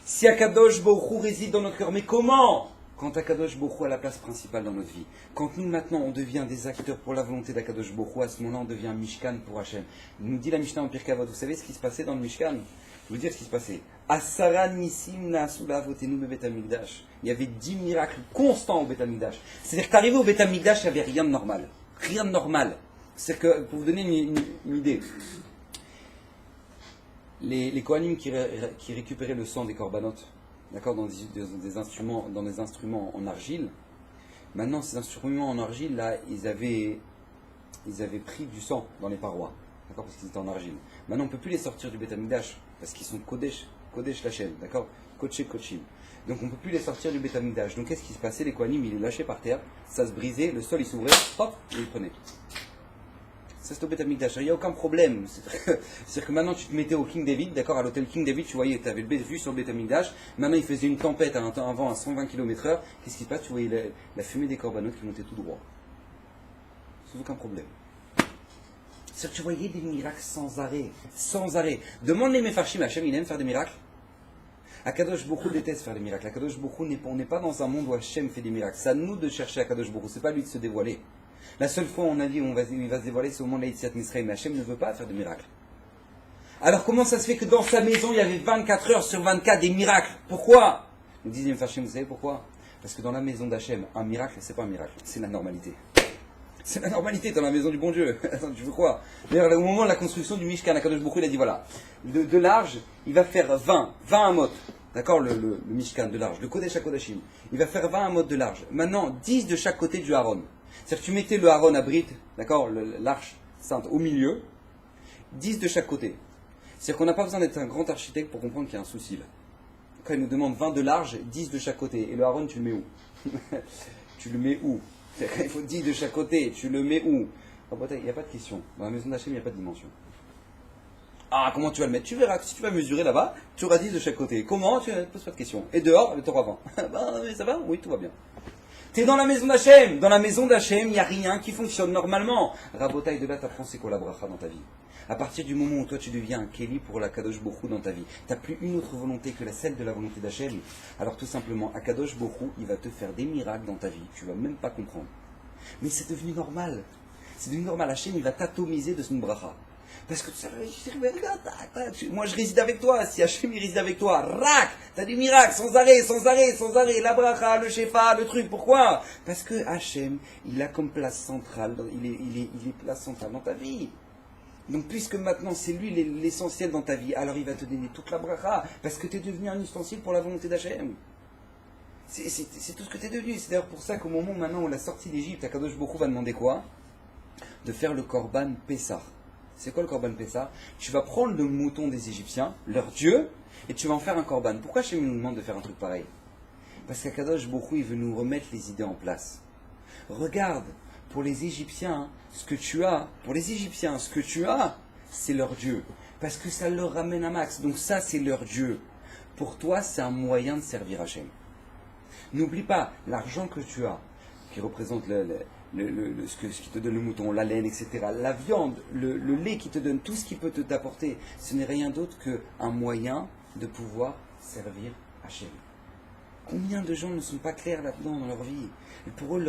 Si Akadosh Baruch Hu réside dans notre cœur, mais comment? Quand Akadosh Baruch Hu a la place principale dans notre vie. Quand nous maintenant on devient des acteurs pour la volonté d'Akadosh Baruch Hu, à ce moment-là on devient Mishkan pour Hachem. Nous dit la Mishnah en Pirkei Avot, vous savez ce qui se passait dans le Mishkan? Je vais vous dire ce qui se passait. Asara Nissim Naasula Avotenu Bebet Hamikdash. Il y avait 10 miracles constants au Beth Hamikdash. C'est-à-dire que t'arrivais au Beth Hamikdash, il n'y avait rien de normal. Rien de normal. C'est que, pour vous donner une idée, les Kohanim qui récupéraient le sang des corbanotes, d'accord, dans des instruments en argile, maintenant ces instruments en argile, là, ils avaient pris du sang dans les parois. D'accord, parce qu'ils étaient en argile. Maintenant, on ne peut plus les sortir du Beth Hamikdash, parce qu'ils sont Kodesh Lachem, d'accord, Kodesh. Donc, on ne peut plus les sortir du Beth Hamikdash. Donc, qu'est-ce qui se passait? Les Kohanim, ils les lâchaient par terre, ça se brisait, le sol, il s'ouvrait, hop, et ils prenaient. Ça, c'est au Beth Hamikdash. Il n'y a aucun problème. C'est-à-dire que maintenant, tu te mettais au King David, d'accord, à l'hôtel King David, tu voyais, tu avais le vue sur le Beth Hamikdash. Maintenant, il faisait une tempête à un vent à 120 km/h. Qu'est-ce qui se passe? Tu voyais la fumée des corbanotes qui montait tout droit. Sans aucun problème. C'est-à-dire que tu voyais des miracles sans arrêt. Sans arrêt. Demande les Mefarshim, Hachem, il aime faire des miracles. Akadosh Baruch Hu déteste faire des miracles. Akadosh Baruch Hu on n'est pas dans un monde où Hachem fait des miracles. C'est à nous de chercher Akadosh Baruch Hu. C'est pas lui de se dévoiler. La seule fois où on a dit il va se dévoiler, c'est au moment de l'Aïtziat Misraïm. Mais Hachem ne veut pas faire de miracles. Alors comment ça se fait que dans sa maison, il y avait 24 heures sur 24 des miracles? Pourquoi? Nous disent les Mefarshim, vous savez pourquoi? Parce que dans la maison d'Hachem, un miracle, c'est pas un miracle, c'est la normalité. C'est la normalité dans la maison du bon Dieu. Attends, tu veux quoi? D'ailleurs, au moment de la construction du Mishkan, Akadosh Baruch Hu, il a dit voilà, de large, il va faire 20 amot. D'accord, le Mishkan de large, le Kodesh HaKodashim. Il va faire 20 amot de large. Maintenant, 10 de chaque côté du Aaron. C'est-à-dire que tu mettais le Aaron à Brit, d'accord, l'arche sainte au milieu, 10 de chaque côté. C'est-à-dire qu'on n'a pas besoin d'être un grand architecte pour comprendre qu'il y a un souci là. Quand il nous demande 20 de large, 10 de chaque côté. Et le Aaron, tu le mets où? Tu le mets où? Il faut 10 de chaque côté, tu le mets où? Il n'y a pas de question. Dans la maison d'Hachem, il n'y a pas de dimension. Ah, comment tu vas le mettre? Tu verras que si tu vas mesurer là-bas, tu auras 10 de chaque côté. Comment? Tu ne poses pas de question. Et dehors, tu auras 20. Mais ça va? Oui, tout va bien. Tu es dans la maison d'Hachem. Dans la maison d'Hachem, il n'y a rien qui fonctionne normalement. Rabotaï, de là, tu apprends c'est quoi la bracha dans ta vie. À partir du moment où toi tu deviens un Kéli pour la Kadosh Baruch Hu dans ta vie, tu n'as plus une autre volonté que celle de la volonté d'Hachem, alors tout simplement, Akadosh Baruch Hu, il va te faire des miracles dans ta vie, tu ne vas même pas comprendre. Mais c'est devenu normal. C'est devenu normal. Hachem, il va t'atomiser de son bracha. Parce que tu sais, regarde, moi je réside avec toi, si Hachem il réside avec toi, rac, t'as des miracles, sans arrêt, la bracha, le shefa, le truc, pourquoi? Parce que Hachem, il a comme place centrale, il est place centrale dans ta vie. Donc puisque maintenant c'est lui l'essentiel dans ta vie, alors il va te donner toute la bracha, parce que tu es devenu un ustensile pour la volonté d'Hachem. C'est tout ce que tu es devenu. C'est d'ailleurs pour ça qu'au moment maintenant où on l'a sorti d'Égypte, Akadosh Baruch Hu va demander quoi? De faire le Korban Pessah. C'est quoi le Korban Pessah? Tu vas prendre le mouton des Égyptiens, leur dieu, et tu vas en faire un Korban. Pourquoi Hachem nous demande de faire un truc pareil? Parce qu'Akadosh Baruch Hu, il veut nous remettre les idées en place. Regarde, pour les Égyptiens, ce que tu as, c'est leur Dieu. Parce que ça leur ramène un max. Donc ça, c'est leur Dieu. Pour toi, c'est un moyen de servir Hachem. N'oublie pas, l'argent que tu as, qui représente ce qui te donne le mouton, la laine, etc., la viande, le lait qui te donne, tout ce qui peut t'apporter, ce n'est rien d'autre qu'un moyen de pouvoir servir Hachem. Combien de gens ne sont pas clairs là-dedans dans leur vie? Et pour eux,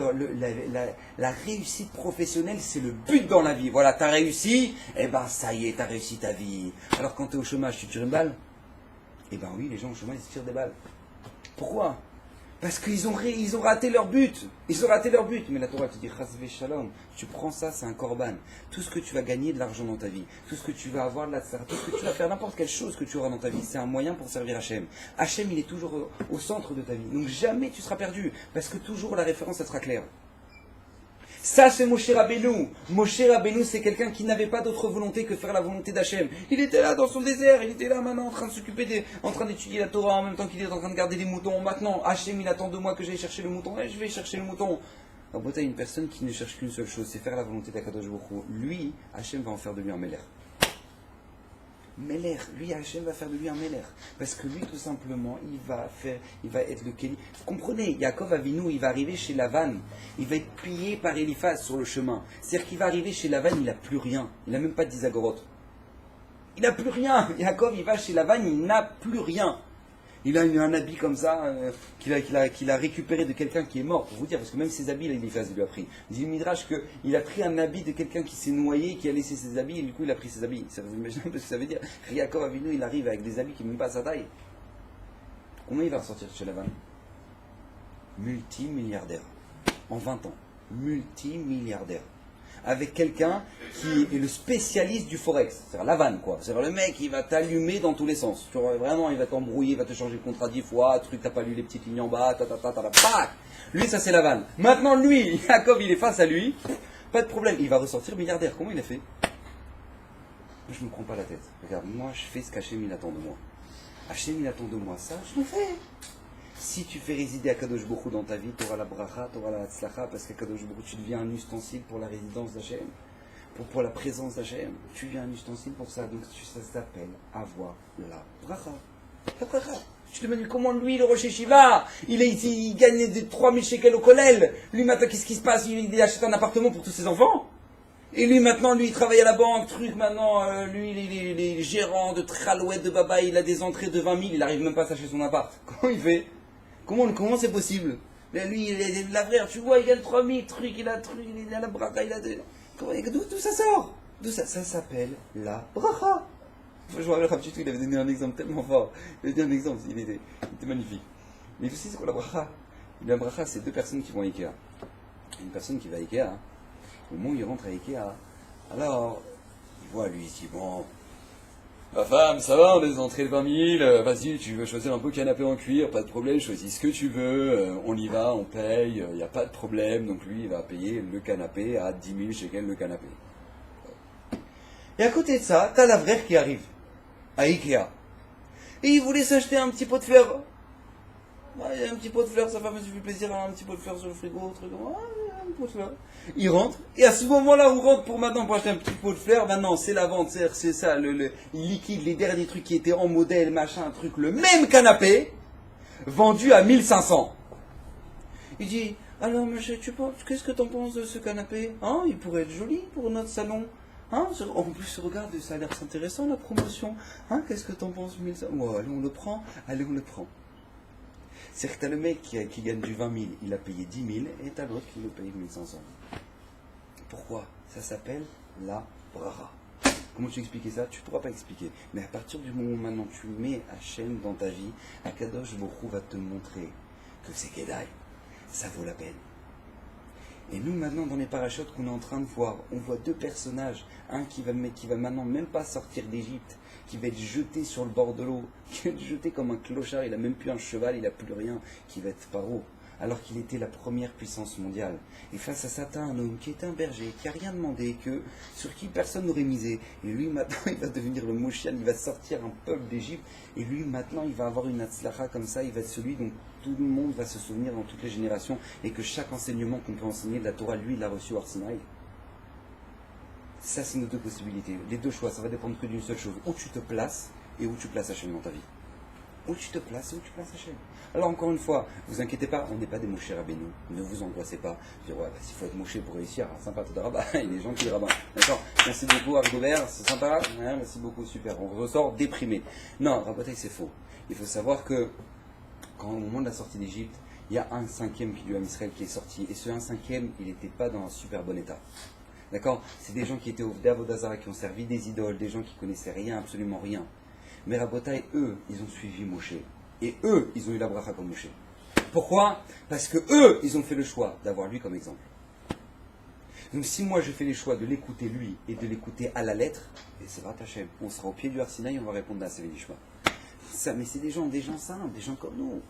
la réussite professionnelle, c'est le but dans la vie. Voilà, tu as réussi, eh ben ça y est, tu as réussi ta vie. Alors quand tu es au chômage, tu tires une balle? Eh ben oui, les gens au chômage, ils se tirent des balles. Pourquoi? Parce qu'ils ils ont raté leur but. Ils ont raté leur but. Mais la Torah te dit, Chasve Shalom, tu prends ça, c'est un korban. Tout ce que tu vas gagner de l'argent dans ta vie, tout ce que tu vas avoir de la tzara, tout ce que tu vas faire, n'importe quelle chose que tu auras dans ta vie, c'est un moyen pour servir Hachem. Hachem, il est toujours au centre de ta vie. Donc jamais tu seras perdu. Parce que toujours la référence, elle sera claire. Ça, c'est Moshe Rabbeinu. Moshe Rabbeinu, c'est quelqu'un qui n'avait pas d'autre volonté que faire la volonté d'Hachem. Il était là dans son désert, il était là maintenant en train de s'occuper, en train d'étudier la Torah en même temps qu'il est en train de garder les moutons. Maintenant, Hachem, il attend de moi que j'aille chercher le mouton. Et je vais chercher le mouton. En beauté, une personne qui ne cherche qu'une seule chose, c'est faire la volonté d'Akadosh Baruch Hu. Lui, Hachem va en faire de lui un Meler. Meler, lui, Hachem va faire de lui un Meler. Parce que lui, tout simplement, il va être le Kéli. Vous comprenez, Yaakov Avinu, il va arriver chez Lavan. Il va être pillé par Eliphaz sur le chemin. C'est-à-dire qu'il va arriver chez Lavan, il n'a plus rien. Il n'a même pas de 10 agorotes. Il n'a plus rien. Yaakov, il va chez Lavan, il n'a plus rien. Il a un habit comme ça, qu'il a récupéré de quelqu'un qui est mort, pour vous dire, parce que même ses habits, là, Eliphaz lui a pris. Il dit Midrash qu'il a pris un habit de quelqu'un qui s'est noyé, qui a laissé ses habits, et du coup il a pris ses habits. Ça, vous imaginez un peu ce que ça veut dire? Yaakov Avinu, il arrive avec des habits qui ne même pas à sa taille. Combien il va ressortir de chez Lavan? Multimilliardaire. En 20 ans. Multimilliardaire. Avec quelqu'un qui est le spécialiste du forex, c'est-à-dire Lavan, quoi. C'est-à-dire le mec, il va t'allumer dans tous les sens. Tu vois, vraiment, il va t'embrouiller, il va te changer le contrat 10 fois, truc, t'as pas lu les petites lignes en bas, pac. Lui, ça c'est Lavan. Maintenant, lui, Jacob, il est face à lui, pas de problème, il va ressortir milliardaire. Comment il a fait? Moi, je me prends pas la tête. Regarde, moi, je fais ce qu'Hachem il attend de moi. Hachem il attend de moi ça, je le fais. Si tu fais résider Akadosh Baruch Hu dans ta vie, tu auras la bracha, tu auras la tzlacha, parce qu'Akadosh Baruch Hu, tu deviens un ustensile pour la résidence d'Hachem, pour la présence d'Hachem. Tu deviens un ustensile pour ça, donc ça s'appelle avoir la bracha. La bracha. Je te demande comment lui, le Rosh Yeshiva, il gagne des 3000 shekels au kollel. Lui maintenant, qu'est-ce qui se passe? Il achète un appartement pour tous ses enfants. Et lui maintenant, lui il travaille à la banque, truc maintenant, lui il est gérant de Tralouette de Baba, il a des entrées de 20 000, il n'arrive même pas à s'acheter son appart. Comment il fait? Comment c'est possible? Mais lui, il est de la vraie, tu vois, il gagne 3000 trucs, il a la bracha, il a de... D'où ça sort? D'où ça s'appelle la bracha. Je me rappelle Rav Chitou, il avait donné un exemple tellement fort. Il avait donné un exemple, il était magnifique. Mais vous savez c'est quoi la bracha? La bracha, c'est deux personnes qui vont à Ikea. Une personne qui va à Ikea, au moment où il rentre à Ikea, alors, il voit lui, il dit, bon... Ma femme, ça va, on est entrés de 20 000, vas-y, tu veux choisir un beau canapé en cuir, pas de problème, choisis ce que tu veux, on y va, on paye, il n'y a pas de problème, donc lui, il va payer le canapé à 10 000 shekels le canapé. Et à côté de ça, t'as la vraie qui arrive, à Ikea, et il voulait s'acheter un petit pot de fleurs. Il y a un petit pot de fleurs, sa femme se fait plaisir, un petit pot de fleurs sur le frigo, truc, un pot de fleurs. Il rentre, et à ce moment-là où on rentre pour acheter un petit pot de fleurs, maintenant c'est la vente, c'est ça, il liquide les derniers trucs qui étaient en modèle, machin, truc, le même canapé, vendu à 1500. Il dit, alors monsieur, qu'est-ce que t'en penses de ce canapé? Hein, il pourrait être joli pour notre salon. Hein, en plus, regarde, ça a l'air intéressant la promotion. Hein, qu'est-ce que t'en penses, 1500? Oh, allez, on le prend. C'est-à-dire que t'as le mec qui gagne du 20 000, il a payé 10 000, et t'as l'autre qui le paye 1500. Pourquoi? Ça s'appelle la bracha. Comment tu expliquais ça? Tu ne pourras pas expliquer. Mais à partir du moment où maintenant tu mets Hachem dans ta vie, Akadosh Baruch Hu va te montrer que c'est Kedai. Ça vaut la peine. Et nous maintenant dans les parachutes qu'on est en train de voir, on voit deux personnages, un qui va maintenant même pas sortir d'Égypte, qui va être jeté sur le bord de l'eau, qui va être jeté comme un clochard, il n'a même plus un cheval, il n'a plus rien, qui va être Paro, alors qu'il était la première puissance mondiale. Et face à ça, t'as un homme qui est un berger, qui n'a rien demandé, sur qui personne n'aurait misé. Et lui maintenant, il va devenir le Moshiach, il va sortir un peuple d'Égypte, et lui maintenant, il va avoir une Hatzlacha comme ça, il va être celui dont tout le monde va se souvenir dans toutes les générations, et que chaque enseignement qu'on peut enseigner de la Torah, lui, il l'a reçu au Har Sinaï. Ça, c'est nos deux possibilités. Les deux choix, ça va dépendre que d'une seule chose. Où tu te places et où tu places Hachem dans ta vie. Où tu te places et où tu places Hachem. Alors, encore une fois, vous inquiétez pas, on n'est pas des Moshe Rabbeinu. Ne vous angoissez pas. Dire, ouais, s'il faut être Moshe pour réussir, sympa, tout rabbin. Il est gentil, rabbin. D'accord. Merci beaucoup, Argobert, c'est sympa. Ouais, merci beaucoup, super. On ressort déprimé. Non, Rabotai, c'est faux. Il faut savoir que, au moment de la sortie d'Égypte, il y a 1/5 du Ham Israël qui est sorti. Et ce 1/5, il n'était pas dans un super bon état. D'accord? C'est des gens qui étaient au Vodazara, qui ont servi des idoles, des gens qui connaissaient rien, absolument rien. Mais Rabotai, eux, ils ont suivi Moshe. Et eux, ils ont eu la bracha comme Moshe. Pourquoi? Parce que eux, ils ont fait le choix d'avoir lui comme exemple. Donc si moi je fais le choix de l'écouter lui et de l'écouter à la lettre, et c'est vrai, Hachem, on sera au pied du Arsinaï, on va répondre à ces choix. Ça, mais c'est des gens simples, des gens comme nous.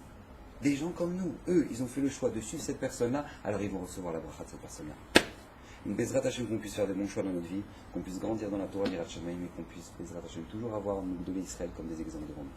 Des gens comme nous. Eux, ils ont fait le choix de suivre cette personne-là, alors ils vont recevoir la bracha de cette personne-là. Une Bezrat Hachem, qu'on puisse faire des bons choix dans notre vie, qu'on puisse grandir dans la Torah, l'Irat Shamayim, et qu'on puisse, Bezrat Hachem, toujours avoir nous de l'Israël comme des exemples de nous.